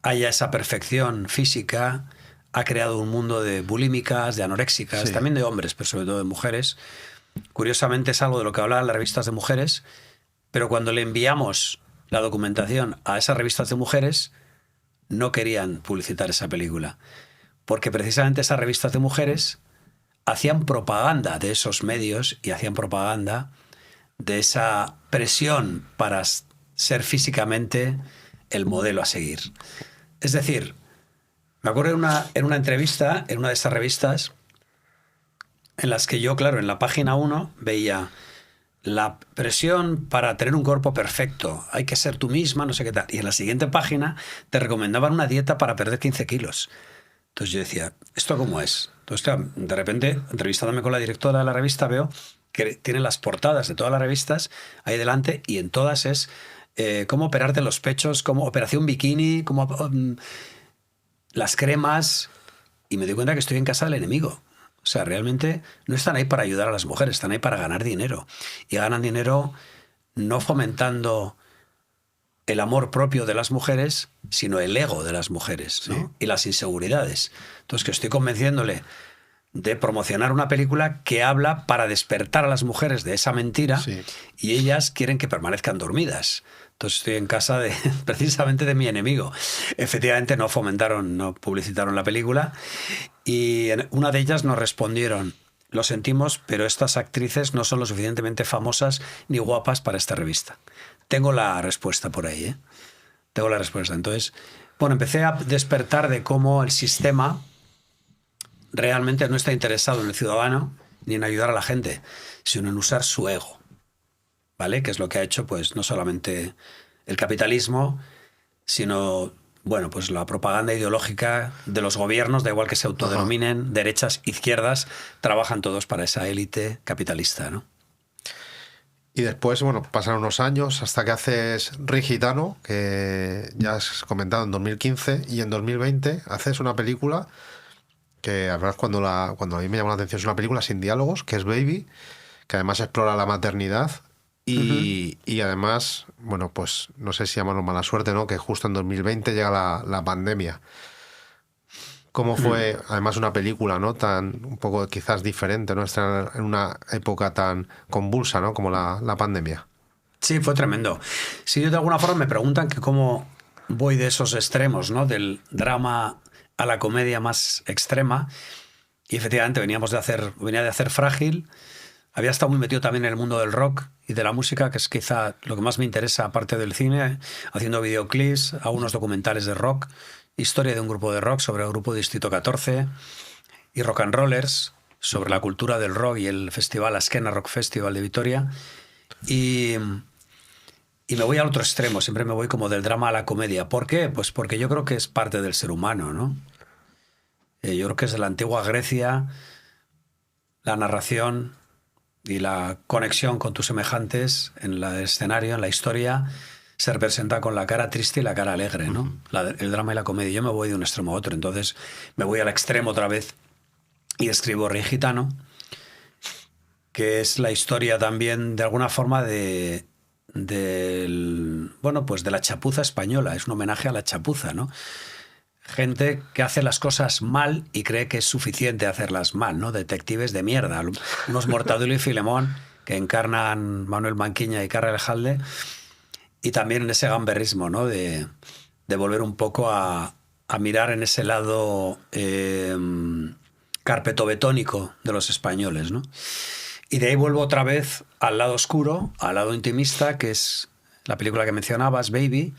haya esa perfección física ha creado un mundo de bulímicas, de anoréxicas, también de hombres, pero sobre todo de mujeres. Curiosamente es algo de lo que hablaban las revistas de mujeres, pero cuando le enviamos la documentación a esas revistas de mujeres, no querían publicitar esa película, porque precisamente esas revistas de mujeres hacían propaganda de esos medios y hacían propaganda de esa presión para ser físicamente el modelo a seguir. Es decir, me acuerdo en una entrevista, en una de esas revistas, en las que yo, claro, en la página 1 veía la presión para tener un cuerpo perfecto, hay que ser tú misma, no sé qué tal. Y en la siguiente página te recomendaban una dieta para perder 15 kilos. Entonces yo decía, ¿esto cómo es? Entonces, claro, de repente, entrevistándome con la directora de la revista, veo que tienen las portadas de todas las revistas ahí delante y en todas es cómo operarte los pechos, cómo operación bikini, cómo las cremas. Y me doy cuenta que estoy en casa del enemigo. O sea, realmente no están ahí para ayudar a las mujeres, están ahí para ganar dinero. Y ganan dinero no fomentando el amor propio de las mujeres, sino el ego de las mujeres, ¿no? Y las inseguridades. Entonces, que estoy convenciéndole de promocionar una película que habla para despertar a las mujeres de esa mentira y ellas quieren que permanezcan dormidas. Entonces estoy en casa precisamente de mi enemigo. Efectivamente no publicitaron la película y una de ellas nos respondieron: lo sentimos, pero estas actrices no son lo suficientemente famosas ni guapas para esta revista. Tengo la respuesta por ahí, ¿eh? Tengo la respuesta. Entonces, bueno, empecé a despertar de cómo el sistema realmente no está interesado en el ciudadano ni en ayudar a la gente, sino en usar su ego, ¿vale? Que es lo que ha hecho, pues, no solamente el capitalismo, sino, bueno, pues la propaganda ideológica de los gobiernos, da igual que se autodenominen derechas, izquierdas, trabajan todos para esa élite capitalista, ¿no? Y después, bueno, pasaron unos años hasta que haces Rey Gitano, que ya has comentado en 2015, y en 2020 haces una película que, además, cuando a mí me llamó la atención, es una película sin diálogos, que es Baby, que además explora la maternidad Y además, bueno, pues no sé si llamarlo mala suerte, ¿no? Que justo en 2020 llega la pandemia. ¿Cómo fue, además, una película, ¿no? Tan, un poco quizás diferente, ¿no? Estar en una época tan convulsa, ¿no? Como la pandemia. Sí, fue tremendo. Si yo de alguna forma me preguntan que cómo voy de esos extremos, ¿no? Del drama a la comedia más extrema. Y efectivamente venía de hacer Frágil. Había estado muy metido también en el mundo del rock y de la música, que es quizá lo que más me interesa aparte del cine, haciendo videoclips, algunos documentales de rock, historia de un grupo de rock sobre el grupo Distrito 14 y rock and rollers, sobre la cultura del rock y el festival Askena Rock Festival de Vitoria. Y me voy al otro extremo, siempre me voy como del drama a la comedia. ¿Por qué? Pues porque yo creo que es parte del ser humano, ¿no? Yo creo que desde la antigua Grecia la narración y la conexión con tus semejantes en el escenario, en la historia, se representa con la cara triste y la cara alegre, ¿no? El drama y la comedia. Yo me voy de un extremo a otro, entonces me voy al extremo otra vez y escribo Rey Gitano, que es la historia también de alguna forma bueno, pues de la chapuza española. Es un homenaje a la chapuza, ¿no? Gente que hace las cosas mal y cree que es suficiente hacerlas mal, ¿no? Detectives de mierda. Unos Mortadelo y Filemón que encarnan Manuel Manquiña y Carra Alejalde. Y también en ese gamberrismo, ¿no? De volver un poco a mirar en ese lado carpetobetónico de los españoles, ¿no? Y de ahí vuelvo otra vez al lado oscuro, al lado intimista, que es la película que mencionabas, Baby.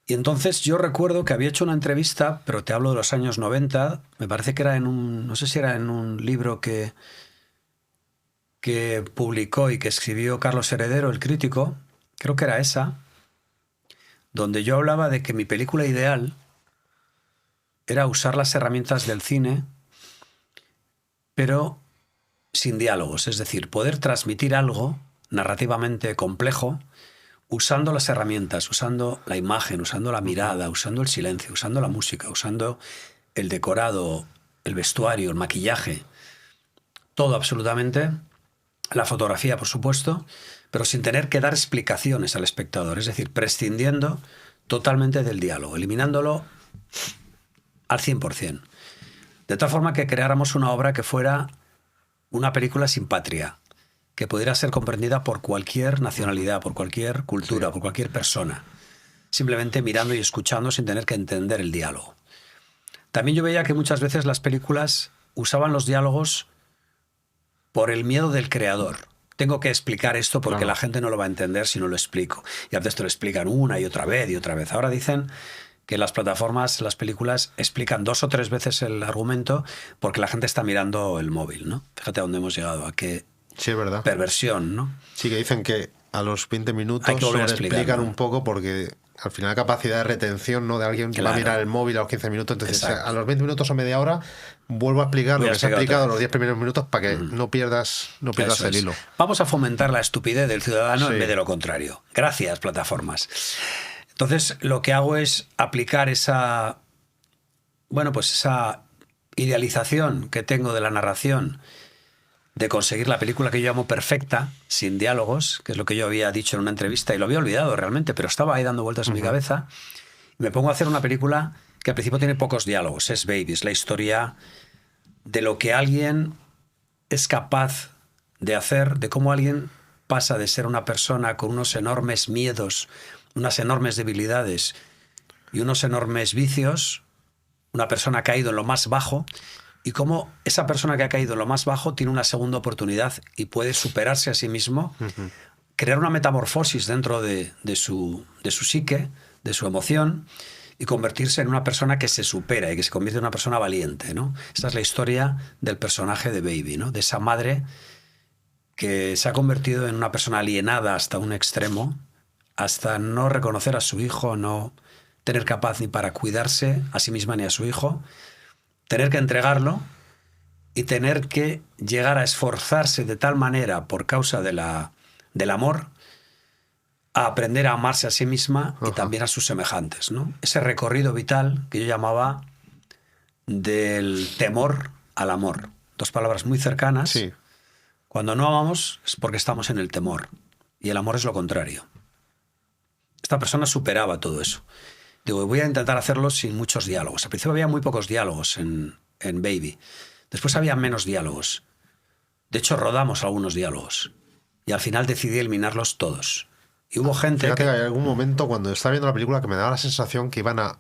Y entonces yo recuerdo que había hecho una entrevista, pero te hablo de los años 90, me parece que era no sé si era en un libro que publicó y que escribió Carlos Heredero, el crítico, creo que era esa, donde yo hablaba de que mi película ideal era usar las herramientas del cine, pero sin diálogos, es decir, poder transmitir algo narrativamente complejo usando las herramientas, usando la imagen, usando la mirada, usando el silencio, usando la música, usando el decorado, el vestuario, el maquillaje, todo absolutamente, la fotografía, por supuesto, pero sin tener que dar explicaciones al espectador, es decir, prescindiendo totalmente del diálogo, eliminándolo al 100%. De tal forma que creáramos una obra que fuera una película sin patria, que pudiera ser comprendida por cualquier nacionalidad, por cualquier cultura, por cualquier persona, simplemente mirando y escuchando sin tener que entender el diálogo. También yo veía que muchas veces las películas usaban los diálogos por el miedo del creador. Tengo que explicar esto porque la gente no lo va a entender si no lo explico. Y a veces te lo explican una y otra vez y otra vez. Ahora dicen que las plataformas, las películas, explican 2 o 3 veces el argumento porque la gente está mirando el móvil, ¿no? Fíjate a dónde hemos llegado, a qué sí, es verdad. Perversión, ¿no? Sí, que dicen que a los 20 minutos hay que volver a explican un poco porque al final la capacidad de retención, ¿no? De alguien que va a mirar el móvil a los 15 minutos, entonces a los 20 minutos o media hora vuelvo a explicar lo que se ha explicado en los 10 primeros minutos para que no pierdas el hilo. Vamos a fomentar la estupidez del ciudadano en vez de lo contrario. Gracias, plataformas. Entonces, lo que hago es aplicar esa idealización que tengo de la narración, de conseguir la película que yo llamo perfecta, sin diálogos, que es lo que yo había dicho en una entrevista y lo había olvidado realmente, pero estaba ahí dando vueltas en mi cabeza. Y me pongo a hacer una película que al principio tiene pocos diálogos, es Baby, es la historia de lo que alguien es capaz de hacer, de cómo alguien pasa de ser una persona con unos enormes miedos, unas enormes debilidades y unos enormes vicios, una persona que ha caído en lo más bajo, y cómo esa persona que ha caído en lo más bajo tiene una segunda oportunidad y puede superarse a sí mismo, crear una metamorfosis dentro de su psique, de su emoción, y convertirse en una persona que se supera y que se convierte en una persona valiente, ¿no? Esta es la historia del personaje de Baby, ¿no? De esa madre que se ha convertido en una persona alienada hasta un extremo, hasta no reconocer a su hijo, no tener capaz ni para cuidarse a sí misma ni a su hijo, tener que entregarlo y tener que llegar a esforzarse de tal manera por causa del amor a aprender a amarse a sí misma y también a sus semejantes, ¿no? Ese recorrido vital que yo llamaba del temor al amor. 2 palabras muy cercanas. Sí. Cuando no amamos es porque estamos en el temor. y el amor es lo contrario. Esta persona superaba todo eso. Digo, voy a intentar hacerlo sin muchos diálogos. Al principio había muy pocos diálogos en Baby. Después había menos diálogos. De hecho, rodamos algunos diálogos. Y al final decidí eliminarlos todos. Y hubo gente Fíjate que hay algún momento cuando estaba viendo la película que me daba la sensación que iban a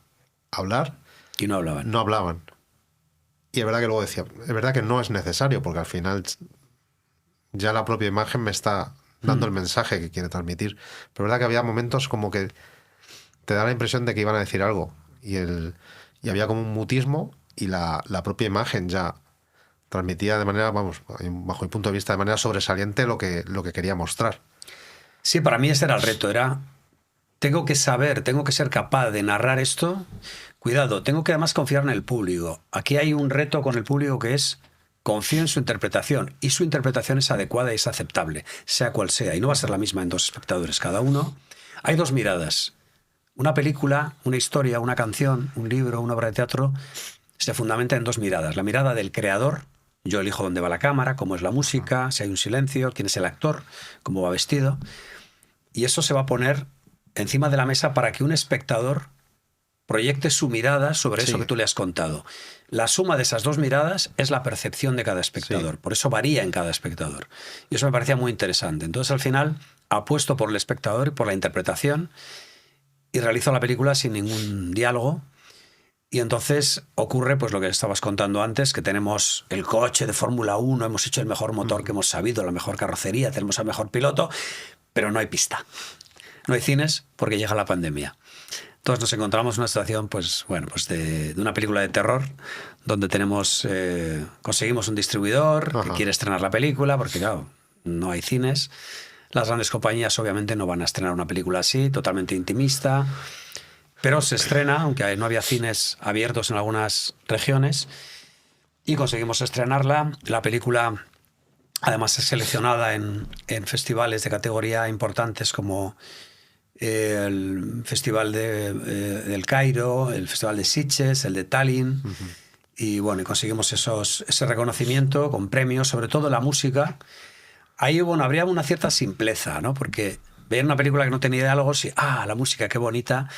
hablar. Y no hablaban. No hablaban. Y es verdad que luego decía, es verdad que no es necesario, porque al final ya la propia imagen me está dando el mensaje que quiere transmitir. Pero es verdad que había momentos como que te da la impresión de que iban a decir algo. Y había como un mutismo y la propia imagen ya transmitía de manera, vamos, bajo mi punto de vista, de manera sobresaliente lo que quería mostrar. Sí, para mí ese era el reto. Tengo que saber, tengo que ser capaz de narrar esto. Cuidado, tengo que además confiar en el público. Aquí hay un reto con el público que es confío en su interpretación, y su interpretación es adecuada y es aceptable, sea cual sea, y no va a ser la misma en dos espectadores cada uno. Hay dos miradas. Una película, una historia, una canción, un libro, una obra de teatro se fundamenta en dos miradas. La mirada del creador, yo elijo dónde va la cámara, cómo es la música, si hay un silencio, quién es el actor, cómo va vestido. Y eso se va a poner encima de la mesa para que un espectador proyecte su mirada sobre eso que tú le has contado. La suma de esas dos miradas es la percepción de cada espectador. Por eso varía en cada espectador. Y eso me parecía muy interesante. Entonces, al final, apuesto por el espectador y por la interpretación y realizo la película sin ningún diálogo. Y entonces ocurre pues lo que estabas contando antes, que tenemos el coche de Fórmula 1, hemos hecho el mejor motor que hemos sabido, la mejor carrocería, tenemos al mejor piloto, pero no hay pista. No hay cines porque llega la pandemia. Entonces nos encontramos en una situación pues de una película de terror donde conseguimos un distribuidor que quiere estrenar la película porque, claro, no hay cines. Las grandes compañías obviamente no van a estrenar una película así, totalmente intimista, pero se estrena, aunque no había cines abiertos en algunas regiones, y conseguimos estrenarla. La película además es seleccionada en festivales de categoría importantes como el Festival del Cairo, el Festival de Sitges, el de Tallinn. Y bueno, y conseguimos ese reconocimiento con premios, sobre todo la música. Ahí habría una cierta simpleza, ¿no? Porque ver una película que no tenía diálogos y la música, qué bonita,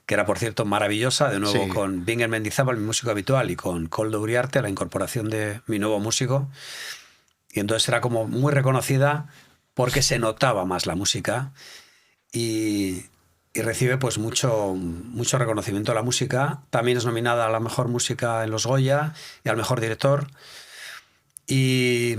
que era, por cierto, maravillosa, de nuevo con Bingen Mendizábal, mi músico habitual, y con Koldo Uriarte, la incorporación de mi nuevo músico. Y entonces era como muy reconocida porque se notaba más la música y recibe pues mucho reconocimiento a la música. También es nominada a la mejor música en los Goya y al mejor director. Y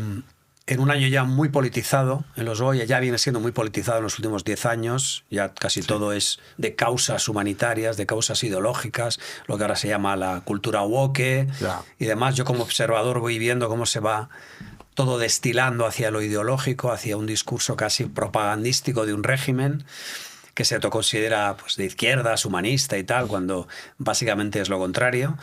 en un año ya muy politizado, en los Goya ya viene siendo muy politizado en los últimos 10 años, ya casi todo es de causas humanitarias, de causas ideológicas, lo que ahora se llama la cultura woke y demás. Yo como observador voy viendo cómo se va todo destilando hacia lo ideológico, hacia un discurso casi propagandístico de un régimen que se autoconsidera pues, de izquierdas, humanista y tal, cuando básicamente es lo contrario.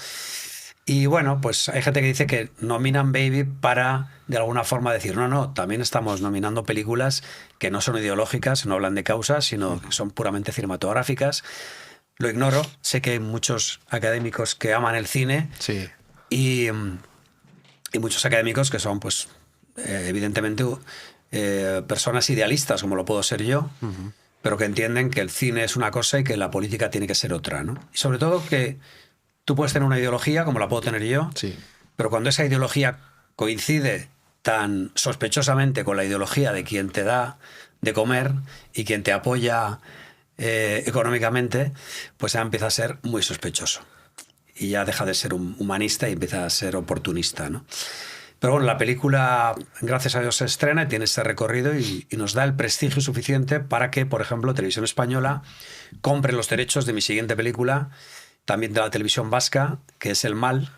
Y bueno, pues hay gente que dice que nominan Baby para, de alguna forma, decir, no, también estamos nominando películas que no son ideológicas, no hablan de causas, sino que son puramente cinematográficas. Lo ignoro, sé que hay muchos académicos que aman el cine y muchos académicos que son, pues, evidentemente, personas idealistas, como lo puedo ser yo, pero que entienden que el cine es una cosa y que la política tiene que ser otra, ¿no? Y sobre todo que tú puedes tener una ideología, como la puedo tener yo, pero cuando esa ideología coincide tan sospechosamente con la ideología de quien te da de comer y quien te apoya económicamente, pues ya empieza a ser muy sospechoso. Y ya deja de ser un humanista y empieza a ser oportunista, ¿no? Pero bueno, la película, gracias a Dios, se estrena y tiene ese recorrido y nos da el prestigio suficiente para que, por ejemplo, Televisión Española compre los derechos de mi siguiente película, también de la televisión vasca, que es El Mal,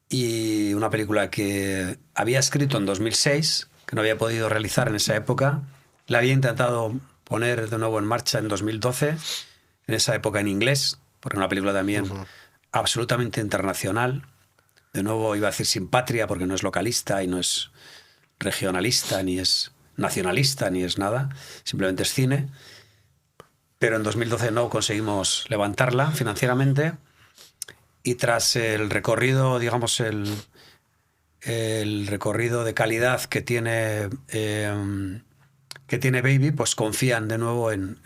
y una película que había escrito en 2006, que no había podido realizar en esa época. La había intentado poner de nuevo en marcha en 2012, en esa época en inglés, porque una película también absolutamente internacional. De nuevo iba a decir sin patria, porque no es localista y no es regionalista, ni es nacionalista, ni es nada. Simplemente es cine. Pero en 2012 no conseguimos levantarla financieramente y tras el recorrido, digamos, el recorrido de calidad que tiene que tiene Baby, pues confían de nuevo en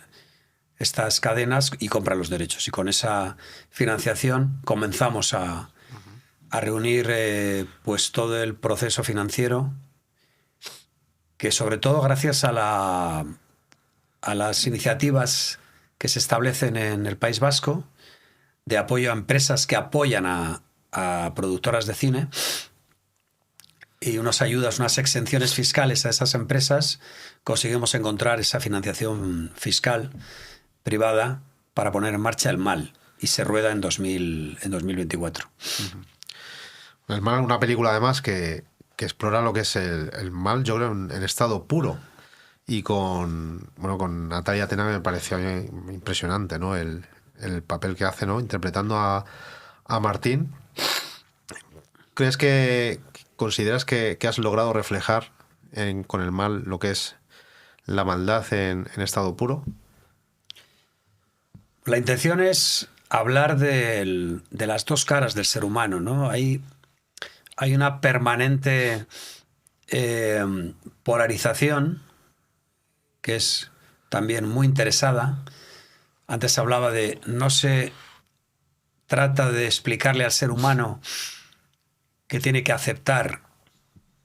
estas cadenas y compran los derechos. Y con esa financiación comenzamos a reunir pues todo el proceso financiero, que sobre todo gracias a las iniciativas que se establecen en el País Vasco de apoyo a empresas que apoyan a productoras de cine, y unas ayudas, unas exenciones fiscales a esas empresas, conseguimos encontrar esa financiación fiscal privada para poner en marcha El Mal, y se rueda en 2024. El Mal, una película además que explora lo que es el mal, yo creo, en estado puro. Y con Natalia Tena me pareció impresionante, ¿no? El papel que hace, ¿no? Interpretando a Martín. ¿Consideras que has logrado reflejar con el mal lo que es la maldad en estado puro? La intención es hablar de las dos caras del ser humano, ¿no? Hay una permanente polarización que es también muy interesada. Antes hablaba de no se trata de explicarle al ser humano que tiene que aceptar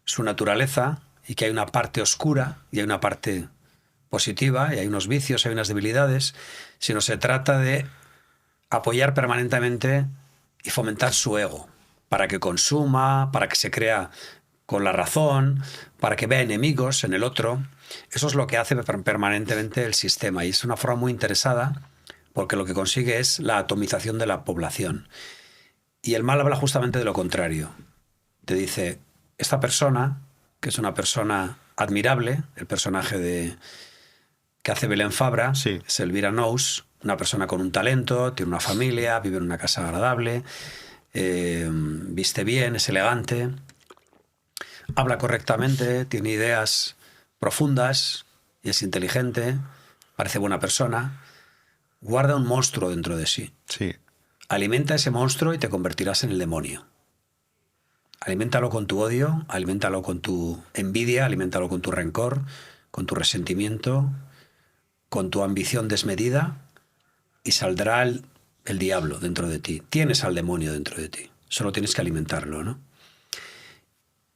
su naturaleza y que hay una parte oscura y hay una parte positiva y hay unos vicios, hay unas debilidades, sino se trata de apoyar permanentemente y fomentar su ego para que consuma, para que se crea con la razón, para que vea enemigos en el otro. Eso es lo que hace permanentemente el sistema, y es una forma muy interesada porque lo que consigue es la atomización de la población. Y el mal habla justamente de lo contrario. Te dice, esta persona, que es una persona admirable, el personaje que hace Belén Fabra, sí, es Elvira Nous, una persona con un talento, tiene una familia, vive en una casa agradable, viste bien, es elegante, habla correctamente, tiene ideas profundas y es inteligente, parece buena persona, guarda un monstruo dentro de sí. Sí. Alimenta ese monstruo y te convertirás en el demonio. Aliméntalo con tu odio, aliméntalo con tu envidia, aliméntalo con tu rencor, con tu resentimiento, con tu ambición desmedida, y saldrá el diablo dentro de ti. Tienes al demonio dentro de ti, solo tienes que alimentarlo, ¿no?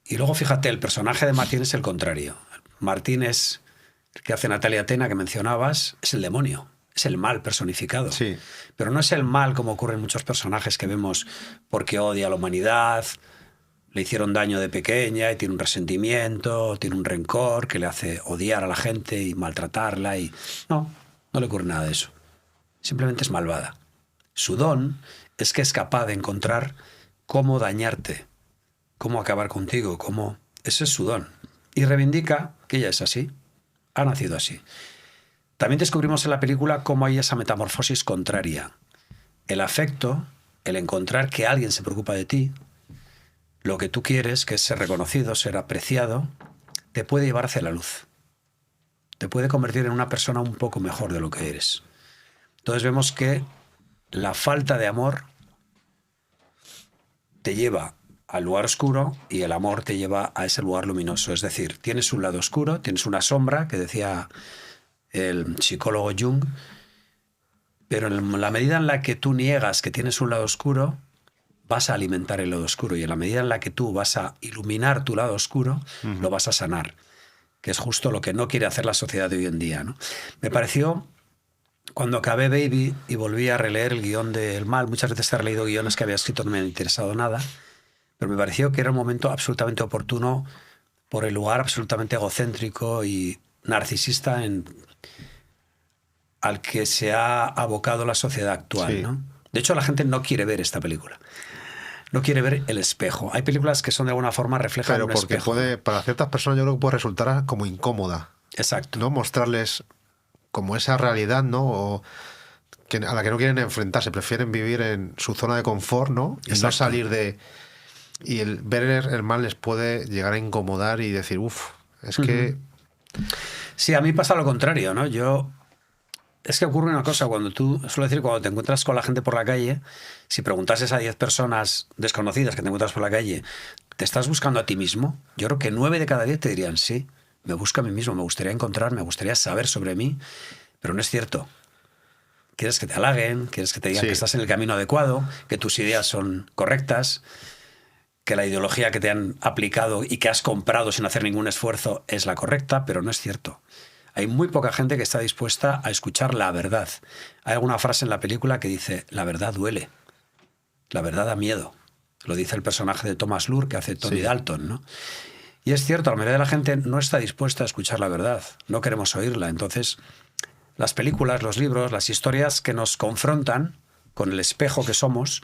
Y luego fíjate, el personaje de Martín es el contrario. Martín es el que hace Natalia Tena, que mencionabas, es el demonio, es el mal personificado. Sí. Pero no es el mal como ocurre en muchos personajes que vemos porque odia a la humanidad, le hicieron daño de pequeña y tiene un resentimiento, tiene un rencor que le hace odiar a la gente y maltratarla. No le ocurre nada de eso. Simplemente es malvada. Su don es que es capaz de encontrar cómo dañarte, cómo acabar contigo, ese es su don. Y reivindica que ella es así, ha nacido así. También descubrimos en la película cómo hay esa metamorfosis contraria. El afecto, el encontrar que alguien se preocupa de ti, lo que tú quieres, que es ser reconocido, ser apreciado, te puede llevar hacia la luz. Te puede convertir en una persona un poco mejor de lo que eres. Entonces vemos que la falta de amor te lleva al lugar oscuro y el amor te lleva a ese lugar luminoso. Es decir, tienes un lado oscuro, tienes una sombra, que decía el psicólogo Jung, pero en la medida en la que tú niegas que tienes un lado oscuro, vas a alimentar el lado oscuro, y en la medida en la que tú vas a iluminar tu lado oscuro, lo vas a sanar, que es justo lo que no quiere hacer la sociedad de hoy en día, ¿no? Me pareció, cuando acabé Baby y volví a releer el guión de El Mal, muchas veces he releído guiones que había escrito, no me han interesado nada, pero me pareció que era un momento absolutamente oportuno por el lugar absolutamente egocéntrico y narcisista al que se ha abocado la sociedad actual, Sí. ¿no? De hecho, la gente no quiere ver esta película. No quiere ver el espejo. Hay películas que son de alguna forma reflejan Pero un porque espejo. para ciertas personas yo creo que puede resultar como incómoda, Exacto. ¿no? Mostrarles como esa realidad, ¿no? O a la que no quieren enfrentarse, prefieren vivir en su zona de confort, ¿no? Y no Exacto. salir de... Y el ver el mal les puede llegar a incomodar y decir, uff, es que... Sí, a mí pasa lo contrario, ¿no? Es que ocurre una cosa, cuando te encuentras con la gente por la calle, si preguntases a 10 personas desconocidas que te encuentras por la calle, ¿te estás buscando a ti mismo? Yo creo que 9 de cada 10 te dirían sí. me busco a mí mismo, me gustaría encontrar, me gustaría saber sobre mí, pero no es cierto. Quieres que te halaguen, quieres que te digan Sí. que estás en el camino adecuado, que tus ideas son correctas, que la ideología que te han aplicado y que has comprado sin hacer ningún esfuerzo es la correcta, pero no es cierto. Hay muy poca gente que está dispuesta a escuchar la verdad. Hay alguna frase en la película que dice, la verdad duele, la verdad da miedo. Lo dice el personaje de Thomas Lure, que hace Tony Sí. Dalton, ¿no? Y es cierto, la mayoría de la gente no está dispuesta a escuchar la verdad, no queremos oírla. Entonces, las películas, los libros, las historias que nos confrontan con el espejo que somos,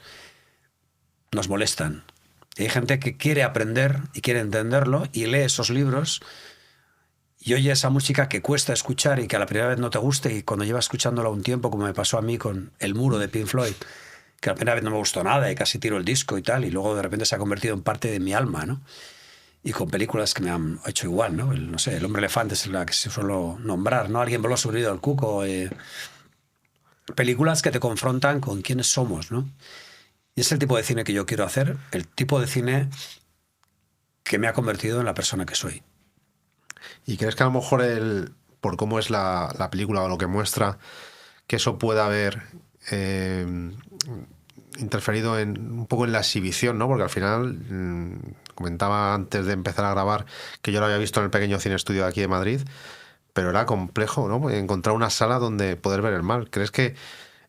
nos molestan. Y hay gente que quiere aprender y quiere entenderlo y lee esos libros y oye esa música que cuesta escuchar y que a la primera vez no te guste, y cuando llevas escuchándola un tiempo, como me pasó a mí con El Muro de Pink Floyd, que a la primera vez no me gustó nada y casi tiro el disco y tal, y luego de repente se ha convertido en parte de mi alma, ¿no? Y con películas que me han hecho igual, ¿no? No sé, El Hombre Elefante es la que se suelo nombrar, ¿no? Alguien voló sobre el cuco. Películas que te confrontan con quiénes somos, ¿no? Y es el tipo de cine que yo quiero hacer, el tipo de cine que me ha convertido en la persona que soy. ¿Y crees que a lo mejor por cómo es la película o lo que muestra, que eso pueda haber interferido un poco en la exhibición, ¿no? Porque al final, comentaba antes de empezar a grabar que yo lo había visto en el pequeño cine estudio de aquí de Madrid, pero era complejo, ¿no? Encontrar una sala donde poder ver el mal. ¿Crees que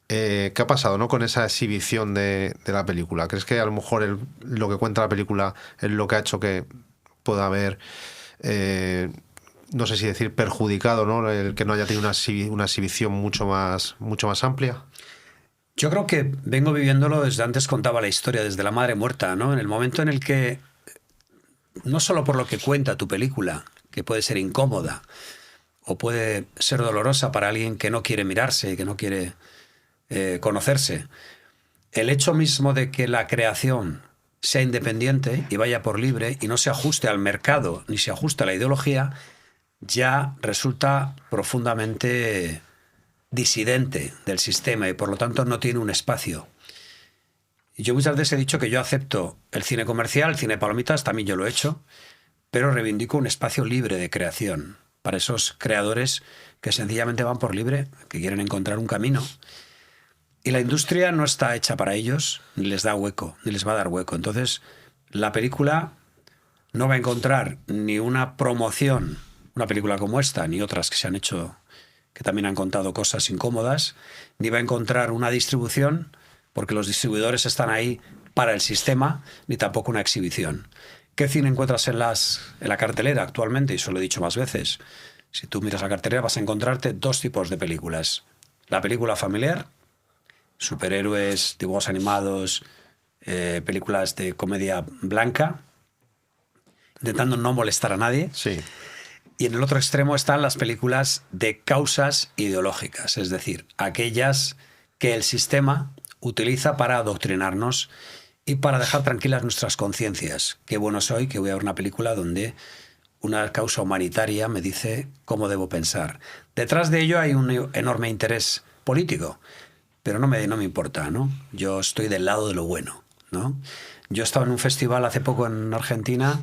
qué ha pasado, ¿no? Con esa exhibición de la película? ¿Crees que a lo mejor lo que cuenta la película es lo que ha hecho que pueda haber, no sé si decir perjudicado, ¿no? El que no haya tenido una exhibición mucho más amplia? Yo creo que vengo viviéndolo desde antes, contaba la historia, desde La Madre Muerta, ¿no? En el momento en el que, no solo por lo que cuenta tu película, que puede ser incómoda o puede ser dolorosa para alguien que no quiere mirarse y que no quiere conocerse, el hecho mismo de que la creación sea independiente y vaya por libre y no se ajuste al mercado ni se ajuste a la ideología, ya resulta profundamente disidente del sistema y por lo tanto no tiene un espacio. Y yo muchas veces he dicho que yo acepto el cine comercial, el cine de palomitas, también yo lo he hecho, pero reivindico un espacio libre de creación para esos creadores que sencillamente van por libre, que quieren encontrar un camino. Y la industria no está hecha para ellos, ni les da hueco, ni les va a dar hueco. Entonces, la película no va a encontrar ni una promoción, una película como esta, ni otras que se han hecho, que también han contado cosas incómodas, ni va a encontrar una distribución, porque los distribuidores están ahí para el sistema, ni tampoco una exhibición. ¿Qué cine encuentras en la cartelera actualmente? Y eso lo he dicho más veces. Si tú miras la cartelera vas a encontrarte dos tipos de películas. La película familiar, superhéroes, dibujos animados, películas de comedia blanca, intentando no molestar a nadie. Sí. Y en el otro extremo están las películas de causas ideológicas, es decir, aquellas que el sistema utiliza para adoctrinarnos y para dejar tranquilas nuestras conciencias. Qué bueno soy que voy a ver una película donde una causa humanitaria me dice cómo debo pensar. Detrás de ello hay un enorme interés político, pero no me importa, ¿no? Yo estoy del lado de lo bueno, ¿no? Yo estaba en un festival hace poco en Argentina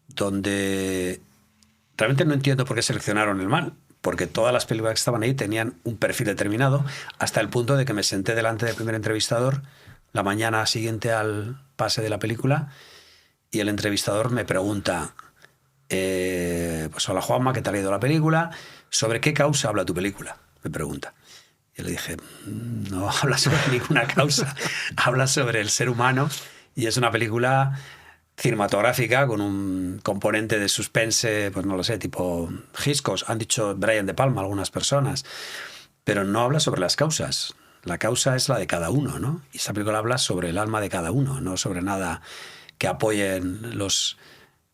donde realmente no entiendo por qué seleccionaron el mal, porque todas las películas que estaban ahí tenían un perfil determinado, hasta el punto de que me senté delante del primer entrevistador la mañana siguiente al pase de la película y el entrevistador me pregunta, pues hola Juanma, ¿qué tal ha ido la película? ¿Sobre qué causa habla tu película? Me pregunta. Y le dije, no habla sobre ninguna causa, habla sobre el ser humano y es una película cinematográfica con un componente de suspense, pues no lo sé, tipo Hitchcock, han dicho Brian De Palma algunas personas, pero no habla sobre las causas. La causa es la de cada uno, ¿no? Y esta película habla sobre el alma de cada uno, no sobre nada que apoyen los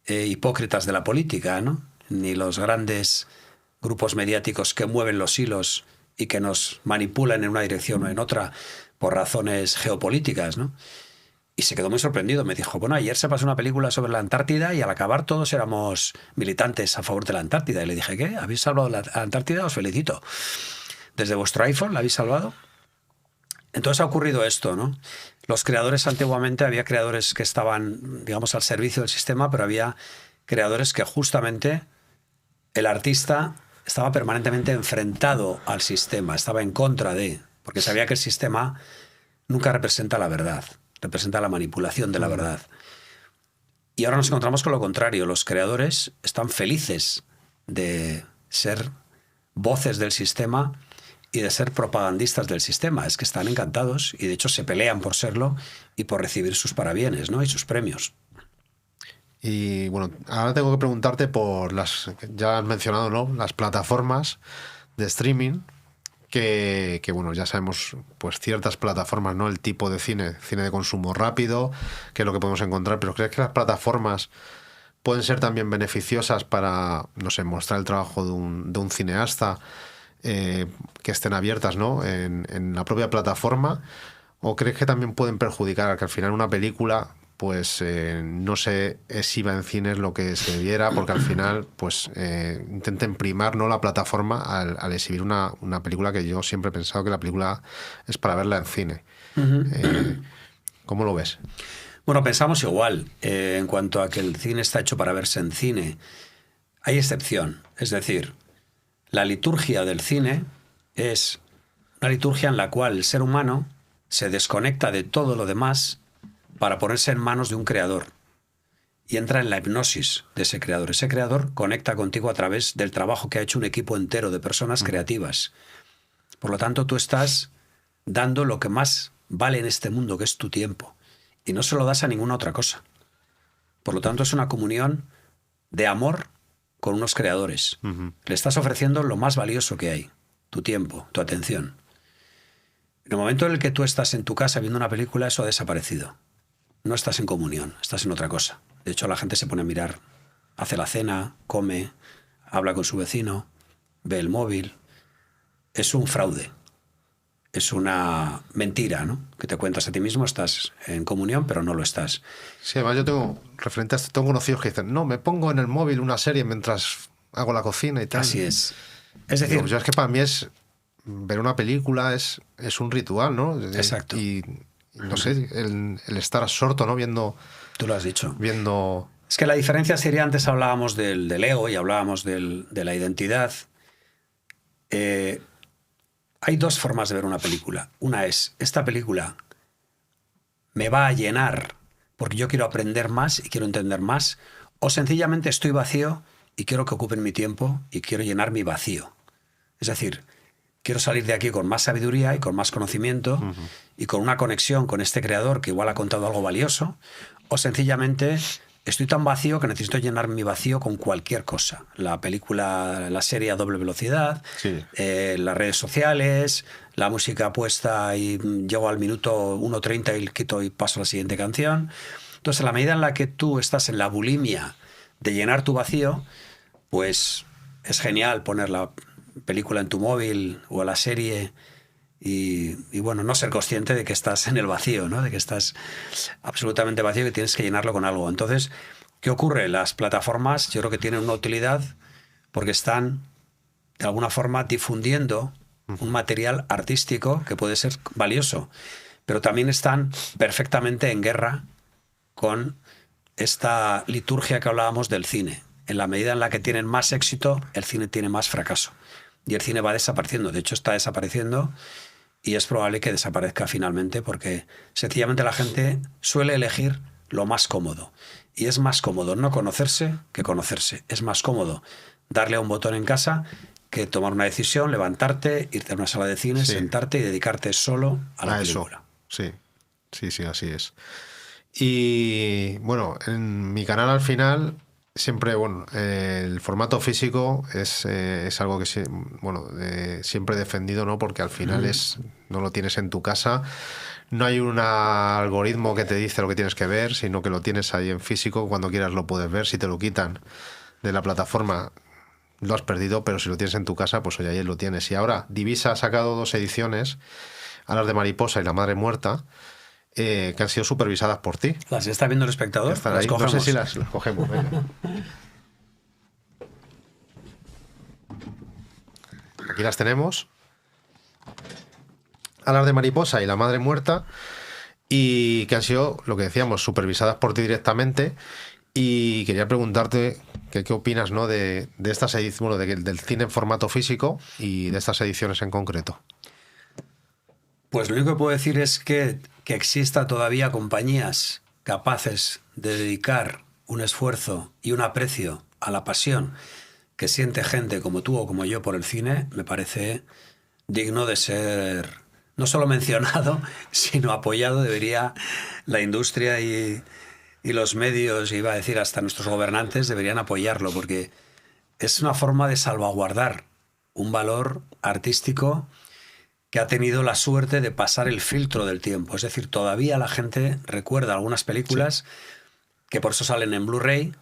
hipócritas de la política, ¿no? Ni los grandes grupos mediáticos que mueven los hilos y que nos manipulan en una dirección o en otra por razones geopolíticas, ¿no? Y se quedó muy sorprendido. Me dijo, bueno, ayer se pasó una película sobre la Antártida y al acabar todos éramos militantes a favor de la Antártida. Y le dije, ¿qué? ¿Habéis salvado la Antártida? Os felicito. ¿Desde vuestro iPhone la habéis salvado? Entonces ha ocurrido esto, ¿no? Los creadores antiguamente, había creadores que estaban, digamos, al servicio del sistema, pero había creadores que justamente el artista estaba permanentemente enfrentado al sistema, estaba en contra de, porque sabía que el sistema nunca representa la verdad, representa la manipulación de la verdad. Y ahora nos encontramos con lo contrario. Los creadores están felices de ser voces del sistema y de ser propagandistas del sistema. Es que están encantados y de hecho se pelean por serlo y por recibir sus parabienes, ¿no? Y sus premios. Y bueno, ahora tengo que preguntarte por ya has mencionado, ¿no?, las plataformas de streaming, que bueno, ya sabemos pues ciertas plataformas, ¿no?, el tipo de cine de consumo rápido, que es lo que podemos encontrar, pero ¿crees que las plataformas pueden ser también beneficiosas para, no sé, mostrar el trabajo de un cineasta, que estén abiertas, ¿no?, en la propia plataforma? ¿O crees que también pueden perjudicar, que al final una película pues no se exhiba en cines lo que se debiera, porque al final pues intenten primar, ¿no?, la plataforma al exhibir una película, que yo siempre he pensado que la película es para verla en cine? ¿Cómo lo ves? Bueno, pensamos igual. En cuanto a que el cine está hecho para verse en cine, hay excepción. Es decir, la liturgia del cine es una liturgia en la cual el ser humano se desconecta de todo lo demás para ponerse en manos de un creador y entra en la hipnosis de ese creador. Ese creador conecta contigo a través del trabajo que ha hecho un equipo entero de personas creativas. Por lo tanto, tú estás dando lo que más vale en este mundo, que es tu tiempo, y no se lo das a ninguna otra cosa. Por lo tanto, es una comunión de amor con unos creadores. Le estás ofreciendo lo más valioso que hay, tu tiempo, tu atención. En el momento en el que tú estás en tu casa viendo una película, eso ha desaparecido. No estás en comunión, estás en otra cosa. De hecho, la gente se pone a mirar, hace la cena, come, habla con su vecino, ve el móvil. Es un fraude, es una mentira, ¿no?, que te cuentas a ti mismo. Estás en comunión, pero no lo estás. Sí, además yo referente a esto, tengo conocidos que dicen, no, me pongo en el móvil una serie mientras hago la cocina y tal. Así es. Es decir, digo, yo es que para mí ver una película es un ritual, ¿no? Exacto. Y no sé, el estar absorto, ¿no?, viendo... Tú lo has dicho. Viendo... Es que la diferencia sería, antes hablábamos del ego y hablábamos de la identidad. Hay dos formas de ver una película. Una es, esta película me va a llenar porque yo quiero aprender más y quiero entender más, o sencillamente estoy vacío y quiero que ocupen mi tiempo y quiero llenar mi vacío. Es decir, quiero salir de aquí con más sabiduría y con más conocimiento y con una conexión con este creador que igual ha contado algo valioso, o sencillamente estoy tan vacío que necesito llenar mi vacío con cualquier cosa. La película, la serie a doble velocidad, Sí. Las redes sociales, la música puesta y llego al minuto 1:30 y quito y paso a la siguiente canción. Entonces, en la medida en la que tú estás en la bulimia de llenar tu vacío, pues es genial poner la película en tu móvil o la serie y bueno, no ser consciente de que estás en el vacío, ¿no?, de que estás absolutamente vacío y que tienes que llenarlo con algo. Entonces, ¿qué ocurre? Las plataformas yo creo que tienen una utilidad porque están de alguna forma difundiendo un material artístico que puede ser valioso, pero también están perfectamente en guerra con esta liturgia que hablábamos del cine. En la medida en la que tienen más éxito, el cine tiene más fracaso. Y el cine va desapareciendo. De hecho, está desapareciendo y es probable que desaparezca finalmente porque sencillamente la gente suele elegir lo más cómodo. Y es más cómodo no conocerse que conocerse. Es más cómodo darle a un botón en casa que tomar una decisión, levantarte, irte a una sala de cine, Sí. sentarte y dedicarte solo a la película. Eso. Sí, así es. Y bueno, en mi canal al final siempre, bueno, el formato físico es algo que siempre he defendido, ¿no? Porque al final no lo tienes en tu casa, no hay un algoritmo que te dice lo que tienes que ver, sino que lo tienes ahí en físico, cuando quieras lo puedes ver. Si te lo quitan de la plataforma, lo has perdido, pero si lo tienes en tu casa, pues oye, ahí lo tienes. Y ahora Divisa ha sacado 2 ediciones, Alas de Mariposa y La Madre Muerta, que han sido supervisadas por ti. ¿Las está viendo el espectador? Están Las ahí. No sé cogemos. si las cogemos. Venga. Aquí las tenemos. Alas de Mariposa y La Madre Muerta, y que han sido, lo que decíamos, supervisadas por ti directamente. Y quería preguntarte ¿Qué opinas, ¿no? de estas ediciones, bueno, del cine en formato físico y de estas ediciones en concreto? Pues lo único que puedo decir es que exista todavía compañías capaces de dedicar un esfuerzo y un aprecio a la pasión que siente gente como tú o como yo por el cine, me parece digno de ser no solo mencionado, sino apoyado. Debería la industria y los medios, iba a decir hasta nuestros gobernantes, deberían apoyarlo, porque es una forma de salvaguardar un valor artístico que ha tenido la suerte de pasar el filtro del tiempo. Es decir, todavía la gente recuerda algunas películas que por eso salen en Blu-ray,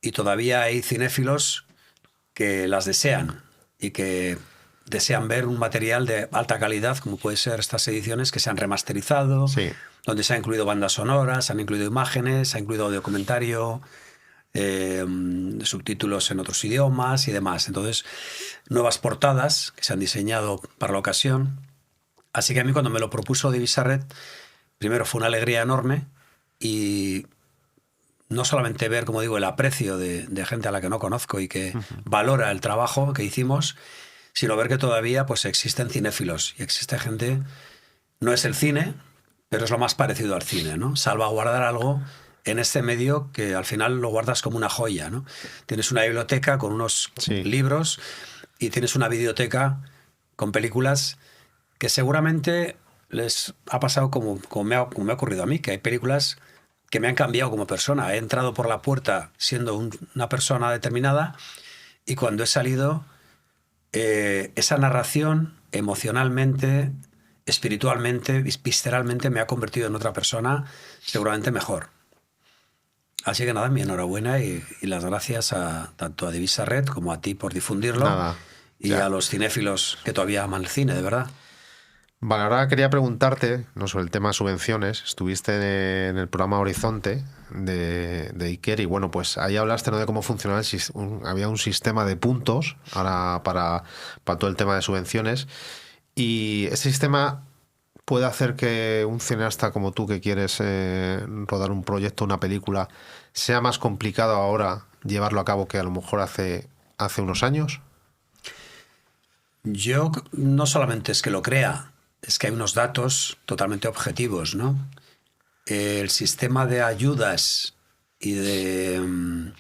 y todavía hay cinéfilos que las desean y que desean ver un material de alta calidad, como puede ser estas ediciones que se han remasterizado, donde se han incluido bandas sonoras, se han incluido imágenes, se ha incluido audio comentario, subtítulos en otros idiomas y demás. Entonces, nuevas portadas que se han diseñado para la ocasión. Así que a mí, cuando me lo propuso David Sarret, primero fue una alegría enorme, y no solamente ver, como digo, el aprecio de gente a la que no conozco y que valora el trabajo que hicimos, sino ver que todavía pues existen cinéfilos y existe gente. No es el cine, pero es lo más parecido al cine, ¿no? Salvaguardar algo en este medio que al final lo guardas como una joya, ¿no? Tienes una biblioteca con unos libros y tienes una videoteca con películas que seguramente les ha pasado como me ha ocurrido a mí, que hay películas que me han cambiado como persona. He entrado por la puerta siendo una persona determinada, y cuando he salido, esa narración emocionalmente, espiritualmente, visceralmente me ha convertido en otra persona seguramente mejor. Así que nada, mi enhorabuena y las gracias tanto a David Sarret como a ti por difundirlo. Y a los cinéfilos que todavía aman el cine, de verdad. Vale, ahora quería preguntarte, ¿no?, sobre el tema de subvenciones. Estuviste en el programa Horizonte de Iker, y bueno, pues ahí hablaste, ¿no?, de cómo funcionaba había un sistema de puntos ahora para todo el tema de subvenciones, y ese sistema puede hacer que un cineasta como tú, que quieres rodar un proyecto, una película, sea más complicado ahora llevarlo a cabo que a lo mejor hace unos años. Yo no solamente es que lo crea, es que hay unos datos totalmente objetivos, ¿no? El sistema de ayudas y de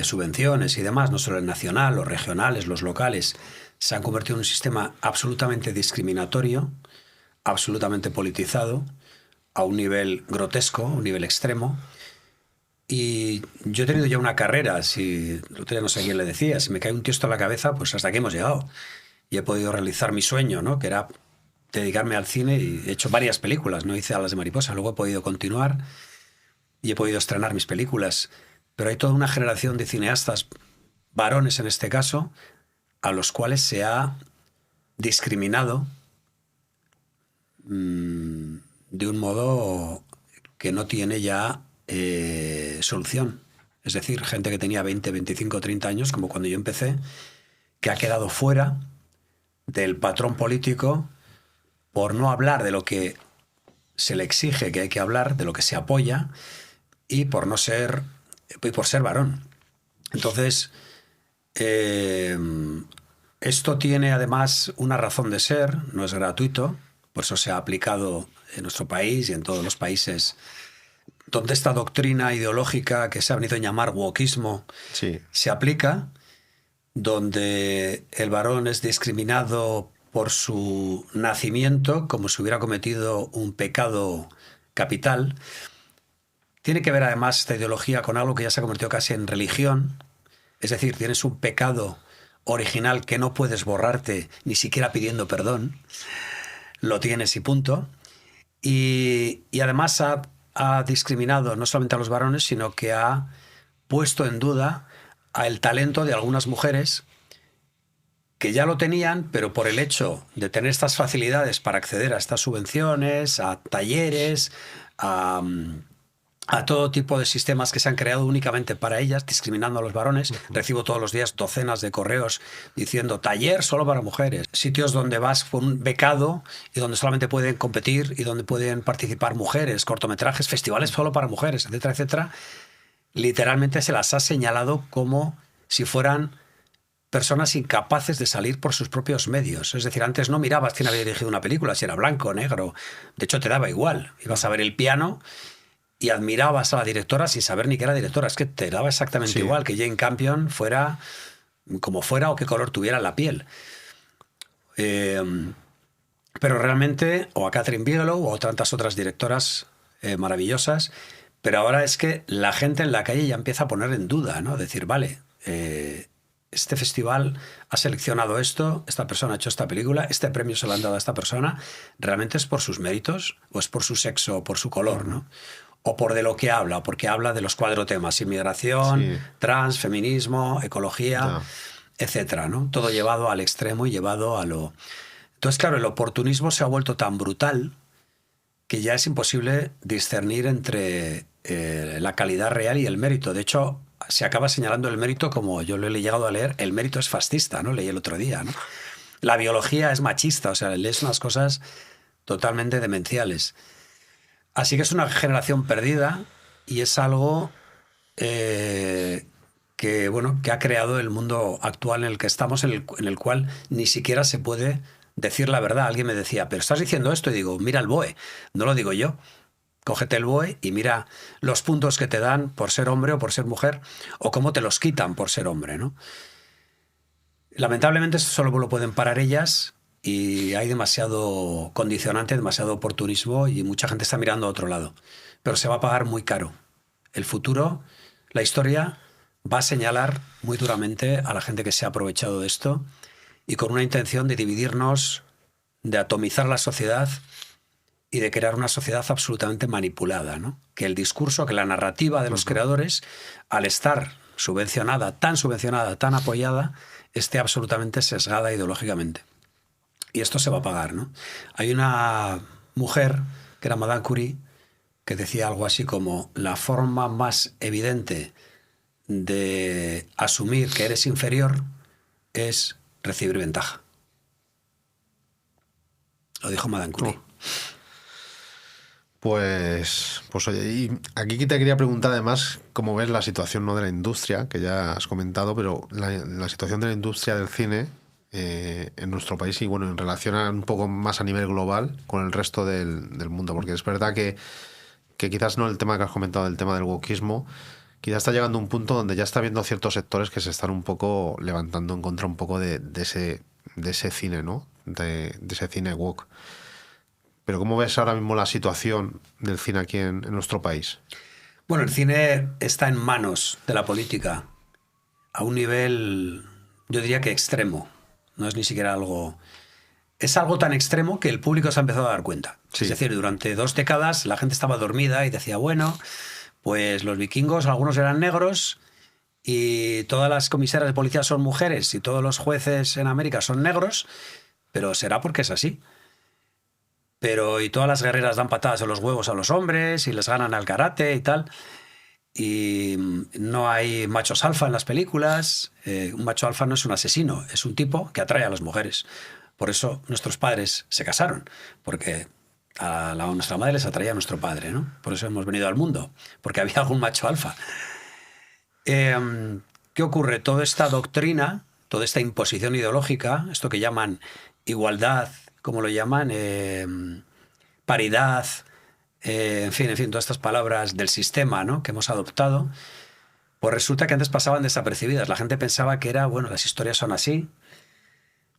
subvenciones y demás, no solo el nacional, los regionales, los locales, se han convertido en un sistema absolutamente discriminatorio, absolutamente politizado, a un nivel grotesco, a un nivel extremo. Y yo he tenido ya una carrera, si el otro día no sé a quién le decía, si me cae un tiesto a la cabeza, pues hasta aquí hemos llegado. Y he podido realizar mi sueño, ¿no?, que era dedicarme al cine, y he hecho varias películas, no hice Alas de Mariposa, luego he podido continuar y he podido estrenar mis películas. Pero hay toda una generación de cineastas, varones en este caso, a los cuales se ha discriminado de un modo que no tiene ya solución. Es decir, gente que tenía 20, 25, 30 años, como cuando yo empecé, que ha quedado fuera del patrón político por no hablar de lo que se le exige que hay que hablar, de lo que se apoya, y por ser varón. Entonces, esto tiene además una razón de ser, no es gratuito, por eso se ha aplicado en nuestro país y en todos los países donde esta doctrina ideológica que se ha venido a llamar wokismo se aplica, donde el varón es discriminado por su nacimiento como si hubiera cometido un pecado capital. Tiene que ver además esta ideología con algo que ya se ha convertido casi en religión. Es decir, tienes un pecado original que no puedes borrarte ni siquiera pidiendo perdón. Lo tienes y punto. Y además ha discriminado no solamente a los varones, sino que ha puesto en duda el talento de algunas mujeres que ya lo tenían, pero por el hecho de tener estas facilidades para acceder a estas subvenciones, a talleres, a todo tipo de sistemas que se han creado únicamente para ellas, discriminando a los varones. Recibo todos los días docenas de correos diciendo taller solo para mujeres, sitios donde vas por un becado y donde solamente pueden competir y donde pueden participar mujeres, cortometrajes, festivales solo para mujeres, etcétera, etcétera. literalmente se las ha señalado como si fueran personas incapaces de salir por sus propios medios. Es decir, antes no mirabas quién había dirigido una película, si era blanco, negro. De hecho, te daba igual. Ibas a ver el piano y admirabas a la directora sin saber ni que era directora. Es que te daba exactamente igual que Jane Campion fuera como fuera o qué color tuviera la piel. Pero realmente, o a Catherine Bigelow o tantas otras directoras maravillosas, pero ahora es que la gente en la calle ya empieza a poner en duda, ¿no? Decir, vale, este festival ha seleccionado esto, esta persona ha hecho esta película, este premio se lo han dado a esta persona, ¿realmente es por sus méritos o es por su sexo o por su color, ¿no? O por de lo que habla, o porque habla de los 4 temas: inmigración, trans, feminismo, ecología, etcétera, ¿no? Todo llevado al extremo y llevado a lo... Entonces, claro, el oportunismo se ha vuelto tan brutal que ya es imposible discernir entre la calidad real y el mérito. De hecho, se acaba señalando el mérito, como yo lo he llegado a leer, el mérito es fascista, ¿no? Leí el otro día, ¿no? La biología es machista, o sea, lees unas cosas totalmente demenciales. Así que es una generación perdida y es algo que ha creado el mundo actual en el que estamos, en el cual ni siquiera se puede decir la verdad. Alguien me decía, pero estás diciendo esto, y digo, mira el BOE, no lo digo yo. Cógete el BOE y mira los puntos que te dan por ser hombre o por ser mujer, o cómo te los quitan por ser hombre, ¿no? Lamentablemente esto solo lo pueden parar ellas, y hay demasiado condicionante, demasiado oportunismo, y mucha gente está mirando a otro lado. Pero se va a pagar muy caro. El futuro, la historia, va a señalar muy duramente a la gente que se ha aprovechado de esto, y con una intención de dividirnos, de atomizar la sociedad y de crear una sociedad absolutamente manipulada, ¿no? Que el discurso, que la narrativa de los creadores, al estar subvencionada, tan apoyada, esté absolutamente sesgada ideológicamente. Y esto se va a pagar, ¿no? Hay una mujer, que era Madame Curie, que decía algo así como: la forma más evidente de asumir que eres inferior es recibir ventaja. Lo dijo Madame Curie. Pues oye, y aquí te quería preguntar además cómo ves la situación, ¿no?, de la industria, que ya has comentado, pero la situación de la industria del cine en nuestro país, y bueno, en relación un poco más a nivel global con el resto del mundo, porque es verdad que quizás no el tema que has comentado, el tema del wokismo, quizás está llegando a un punto donde ya está habiendo ciertos sectores que se están un poco levantando en contra un poco de ese cine, ¿no? De ese cine woke. Pero ¿cómo ves ahora mismo la situación del cine aquí en nuestro país? Bueno, el cine está en manos de la política a un nivel, yo diría que extremo. No es ni siquiera algo... Es algo tan extremo que el público se ha empezado a dar cuenta. Sí. Es decir, durante 2 décadas la gente estaba dormida y decía, bueno, pues los vikingos, algunos eran negros, y todas las comisarias de policía son mujeres y todos los jueces en América son negros, pero será porque es así. Y todas las guerreras dan patadas en los huevos a los hombres y les ganan al karate y tal. Y no hay machos alfa en las películas. Un macho alfa no es un asesino, es un tipo que atrae a las mujeres. Por eso nuestros padres se casaron, porque a nuestra madre les atraía a nuestro padre, ¿no? Por eso hemos venido al mundo, porque había algún macho alfa. ¿Qué ocurre? Toda esta doctrina, toda esta imposición ideológica, esto que llaman igualdad, como lo llaman, paridad, en fin, todas estas palabras del sistema, ¿no?, que hemos adoptado, pues resulta que antes pasaban desapercibidas. La gente pensaba que era, bueno, las historias son así,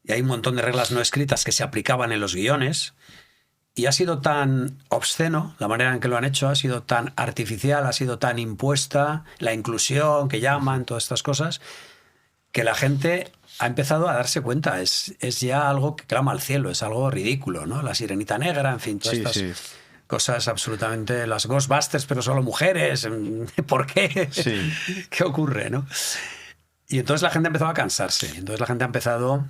y hay un montón de reglas no escritas que se aplicaban en los guiones, y ha sido tan obsceno la manera en que lo han hecho, ha sido tan artificial, ha sido tan impuesta, la inclusión que llaman, todas estas cosas, que la gente ha empezado a darse cuenta. Es ya algo que clama al cielo, es algo ridículo, ¿no? La sirenita negra, en fin, todas estas cosas absolutamente... Las Ghostbusters, pero solo mujeres. ¿Por qué? Sí. ¿Qué ocurre, no? Y entonces la gente ha empezado a cansarse. Entonces la gente ha empezado...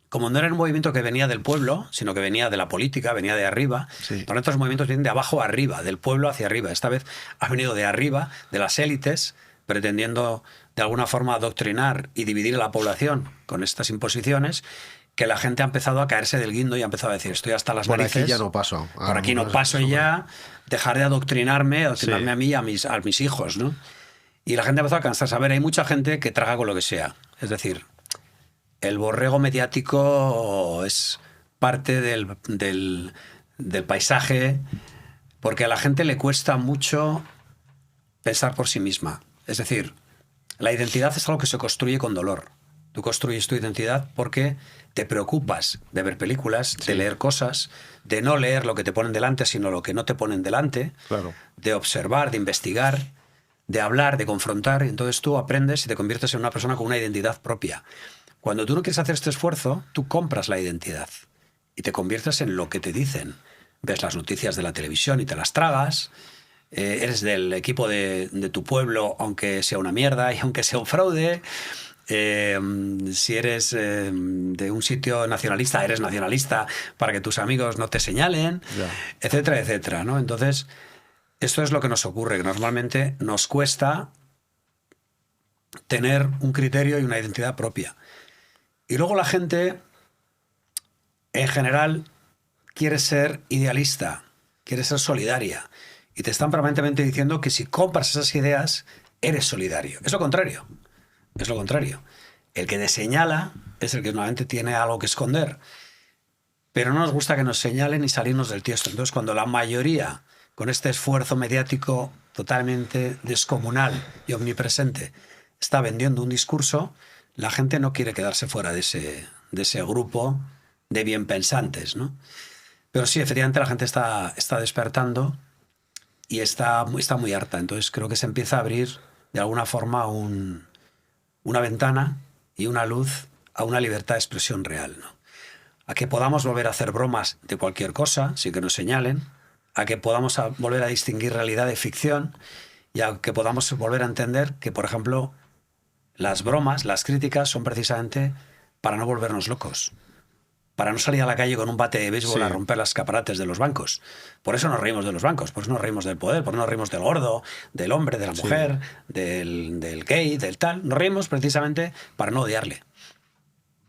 Como no era un movimiento que venía del pueblo, sino que venía de la política, venía de arriba, por otros movimientos vienen de abajo a arriba, del pueblo hacia arriba. Esta vez ha venido de arriba, de las élites, pretendiendo de alguna forma adoctrinar y dividir a la población con estas imposiciones, que la gente ha empezado a caerse del guindo y ha empezado a decir, estoy hasta las narices. Por aquí ya no paso. Por aquí no paso ya, dejar de adoctrinarme a mí y a mis hijos, ¿no? Y la gente empezó a cansarse. A ver, hay mucha gente que traga con lo que sea. Es decir, el borrego mediático es parte del paisaje, porque a la gente le cuesta mucho pensar por sí misma. Es decir, la identidad es algo que se construye con dolor. Tú construyes tu identidad porque te preocupas de ver películas, de leer cosas, de no leer lo que te ponen delante, sino lo que no te ponen delante, Claro. de observar, de investigar, de hablar, de confrontar. Entonces tú aprendes y te conviertes en una persona con una identidad propia. Cuando tú no quieres hacer este esfuerzo, tú compras la identidad y te conviertes en lo que te dicen. Ves las noticias de la televisión y te las tragas. Eres del equipo de tu pueblo, aunque sea una mierda y aunque sea un fraude. Si eres de un sitio nacionalista, eres nacionalista para que tus amigos no te señalen, etcétera, etcétera, ¿no? Entonces, esto es lo que nos ocurre, que normalmente nos cuesta tener un criterio y una identidad propia. Y luego la gente, en general, quiere ser idealista, quiere ser solidaria. Y te están permanentemente diciendo que si compras esas ideas, eres solidario. Es lo contrario. Es lo contrario. El que te señala es el que normalmente tiene algo que esconder. Pero no nos gusta que nos señalen y salirnos del tiesto. Entonces, cuando la mayoría, con este esfuerzo mediático totalmente descomunal y omnipresente, está vendiendo un discurso, la gente no quiere quedarse fuera de ese grupo de bienpensantes, ¿no? Pero sí, efectivamente, la gente está despertando y está muy harta. Entonces, creo que se empieza a abrir, de alguna forma, una ventana y una luz a una libertad de expresión real, ¿no? A que podamos volver a hacer bromas de cualquier cosa, sin que nos señalen, a que podamos volver a distinguir realidad de ficción y a que podamos volver a entender que, por ejemplo, las bromas, las críticas son precisamente para no volvernos locos, para no salir a la calle con un bate de béisbol a romper los escaparates de los bancos. Por eso nos reímos de los bancos, por eso nos reímos del poder, por eso nos reímos del gordo, del hombre, de la mujer, del gay, del tal. Nos reímos precisamente para no odiarle.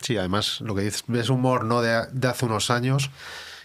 Sí, además, lo que dices, ves humor no de hace unos años,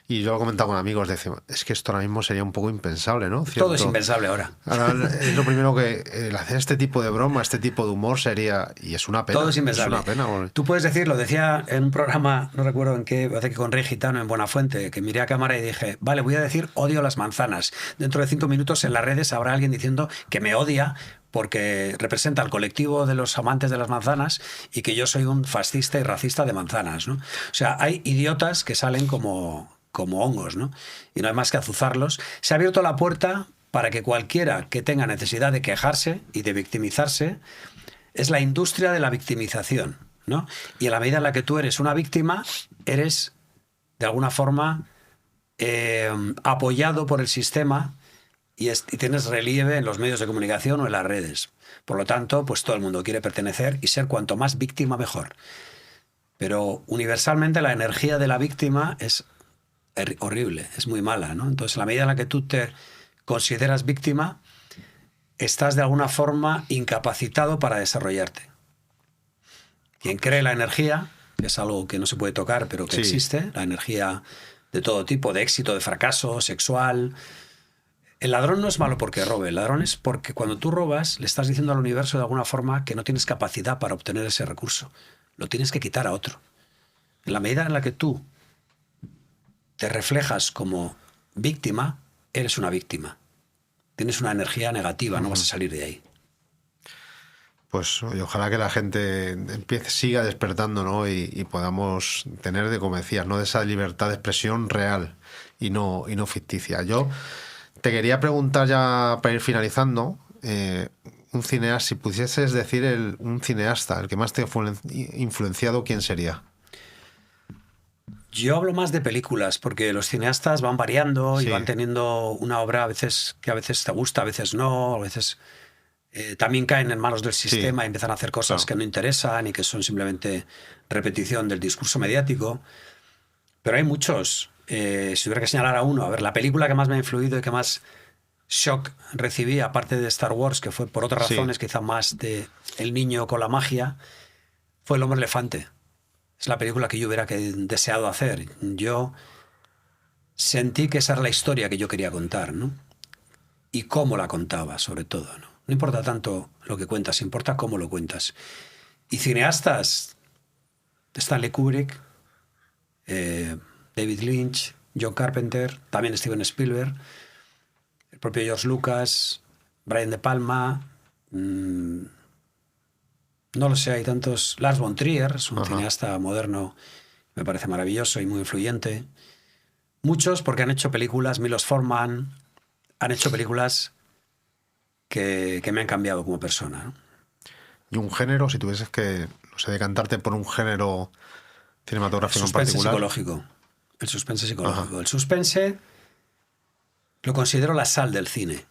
y yo lo he comentado con amigos, decimos, es que esto ahora mismo sería un poco impensable, ¿no? Todo es impensable ahora. Ahora es lo primero que el hacer este tipo de broma, este tipo de humor sería, y es una pena. Todo es impensable. Es una pena, porque... Tú puedes decir, lo decía en un programa, no recuerdo en qué, parece que con Rey Gitano en Buenafuente, que miré a cámara y dije, vale, voy a decir odio las manzanas. Dentro de 5 minutos en las redes habrá alguien diciendo que me odia porque representa al colectivo de los amantes de las manzanas y que yo soy un fascista y racista de manzanas, ¿no? O sea, hay idiotas que salen como hongos, ¿no? Y no hay más que azuzarlos. Se ha abierto la puerta para que cualquiera que tenga necesidad de quejarse y de victimizarse, es la industria de la victimización, ¿no? Y en la medida en la que tú eres una víctima, eres, de alguna forma, apoyado por el sistema y tienes relieve en los medios de comunicación o en las redes. Por lo tanto, pues todo el mundo quiere pertenecer y ser cuanto más víctima, mejor. Pero universalmente la energía de la víctima es horrible, es muy mala, ¿no? Entonces, en la medida en la que tú te consideras víctima, estás de alguna forma incapacitado para desarrollarte. Quien cree la energía, que es algo que no se puede tocar, pero que existe, la energía de todo tipo, de éxito, de fracaso, sexual. El ladrón no es malo porque robe, el ladrón es porque cuando tú robas le estás diciendo al universo de alguna forma que no tienes capacidad para obtener ese recurso. Lo tienes que quitar a otro. En la medida en la que tú te reflejas como víctima, eres una víctima. Tienes una energía negativa, no vas a salir de ahí. Pues ojalá que la gente siga despertando, ¿no? Y podamos tener, como decías, ¿no? De esa libertad de expresión real y no ficticia. Yo te quería preguntar ya para ir finalizando, un cineasta, si pudieses decir un cineasta, el que más te ha influenciado, ¿quién sería? Yo hablo más de películas, porque los cineastas van variando y van teniendo una obra a veces que a veces te gusta, a veces no, a veces también caen en manos del sistema y empiezan a hacer cosas que no interesan y que son simplemente repetición del discurso mediático. Pero hay muchos. Si tuviera que señalar a uno, a ver, la película que más me ha influido y que más shock recibí, aparte de Star Wars, que fue por otras razones, quizá más de El niño con la magia, fue El hombre elefante. Es la película que yo hubiera deseado hacer. Yo sentí que esa era la historia que yo quería contar, ¿no? Y cómo la contaba, sobre todo, ¿no? No importa tanto lo que cuentas, importa cómo lo cuentas. Y cineastas, Stanley Kubrick, David Lynch, John Carpenter, también Steven Spielberg, el propio George Lucas, Brian De Palma, no lo sé, hay tantos. Lars von Trier es un cineasta moderno, me parece maravilloso y muy influyente. Muchos porque han hecho películas, Milos Forman, han hecho películas que me han cambiado como persona, ¿no? Y un género, si tuvieses que, no sé, decantarte por un género cinematográfico en Suspense particular. psicológico. El suspense psicológico. El suspense lo considero la sal del cine.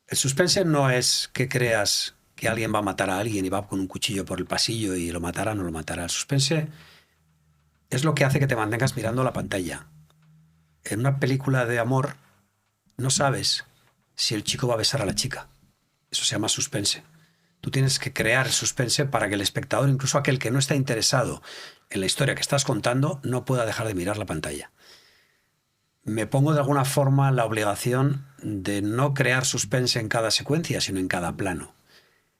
El suspense no es que creas que alguien va a matar a alguien y va con un cuchillo por el pasillo y lo matará o no lo matará. El suspense es lo que hace que te mantengas mirando la pantalla. En una película de amor no sabes si el chico va a besar a la chica. Eso se llama suspense. Tú tienes que crear el suspense para que el espectador, incluso aquel que no está interesado en la historia que estás contando, no pueda dejar de mirar la pantalla. Me pongo de alguna forma la obligación de no crear suspense en cada secuencia, sino en cada plano.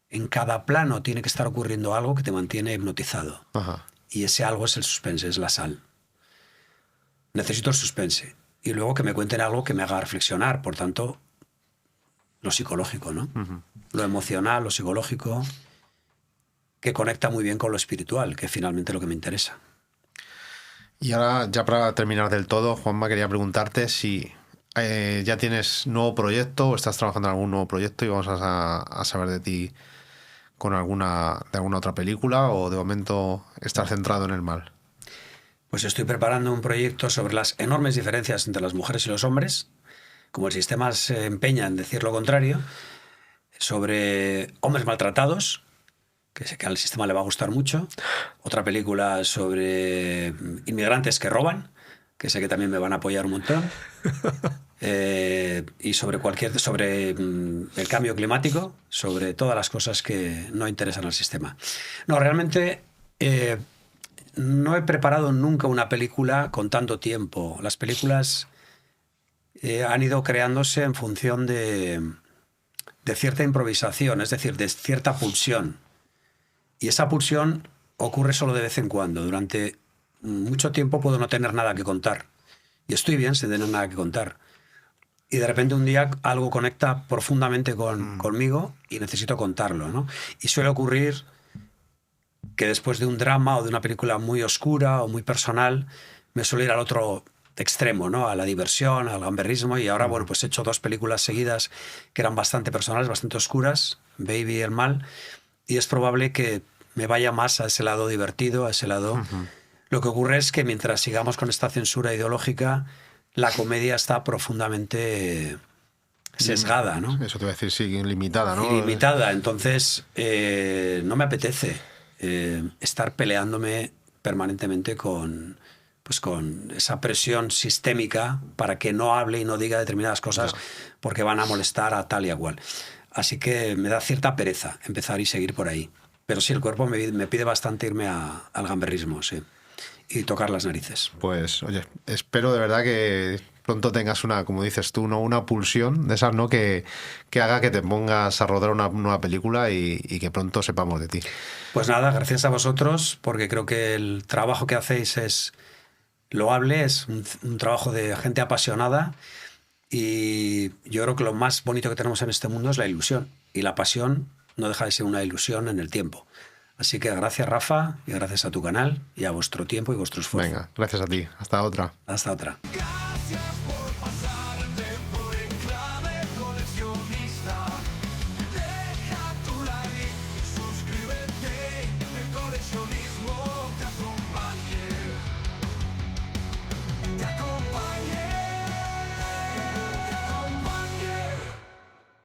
En cada plano tiene que estar ocurriendo algo que te mantiene hipnotizado. Ajá. Y ese algo es el suspense, es la sal. Necesito el suspense. Y luego que me cuenten algo que me haga reflexionar. Por tanto, lo psicológico, ¿no? Lo emocional, lo psicológico, que conecta muy bien con lo espiritual, que es finalmente lo que me interesa. Y ahora, ya para terminar del todo, Juanma, quería preguntarte si ya tienes nuevo proyecto o estás trabajando en algún nuevo proyecto y vamos a saber de ti con alguna otra película, o de momento estás centrado en el mal. Pues estoy preparando un proyecto sobre las enormes diferencias entre las mujeres y los hombres, como el sistema se empeña en decir lo contrario, sobre hombres maltratados, que sé que al sistema le va a gustar mucho. Otra película sobre inmigrantes que roban, que sé que también me van a apoyar un montón. Y sobre el cambio climático, sobre todas las cosas que no interesan al sistema. No, realmente no he preparado nunca una película con tanto tiempo. Las películas han ido creándose en función de cierta improvisación, es decir, de cierta pulsión. Y esa pulsión ocurre solo de vez en cuando. Durante mucho tiempo puedo no tener nada que contar. Y estoy bien sin tener nada que contar. Y de repente un día algo conecta profundamente conmigo y necesito contarlo, ¿no? Y suele ocurrir que después de un drama o de una película muy oscura o muy personal, me suelo ir al otro extremo, ¿no? A la diversión, al gamberrismo. Y ahora, bueno, pues he hecho 2 películas seguidas que eran bastante personales, bastante oscuras, Baby y El Mal, y es probable que me vaya más a ese lado divertido, a ese lado. Lo que ocurre es que mientras sigamos con esta censura ideológica, la comedia está profundamente sesgada, ¿no? Eso te iba a decir, sí, limitada, ¿no? Ilimitada. Entonces, no me apetece estar peleándome permanentemente con esa presión sistémica para que no hable y no diga determinadas cosas porque van a molestar a tal y a cual. Así que me da cierta pereza empezar y seguir por ahí. Pero sí, el cuerpo me pide bastante irme al gamberrismo, sí. Y tocar las narices. Pues, oye, espero de verdad que pronto tengas una, como dices tú, ¿no? Una pulsión de esas, ¿no? Que haga que te pongas a rodar una nueva película y que pronto sepamos de ti. Pues nada, gracias a vosotros, porque creo que el trabajo que hacéis es loable, es un trabajo de gente apasionada, y yo creo que lo más bonito que tenemos en este mundo es la ilusión, y la pasión no deja de ser una ilusión en el tiempo. Así que gracias, Rafa, y gracias a tu canal y a vuestro tiempo y vuestro esfuerzo. Venga, gracias a ti. Hasta otra. Hasta otra. Gracias.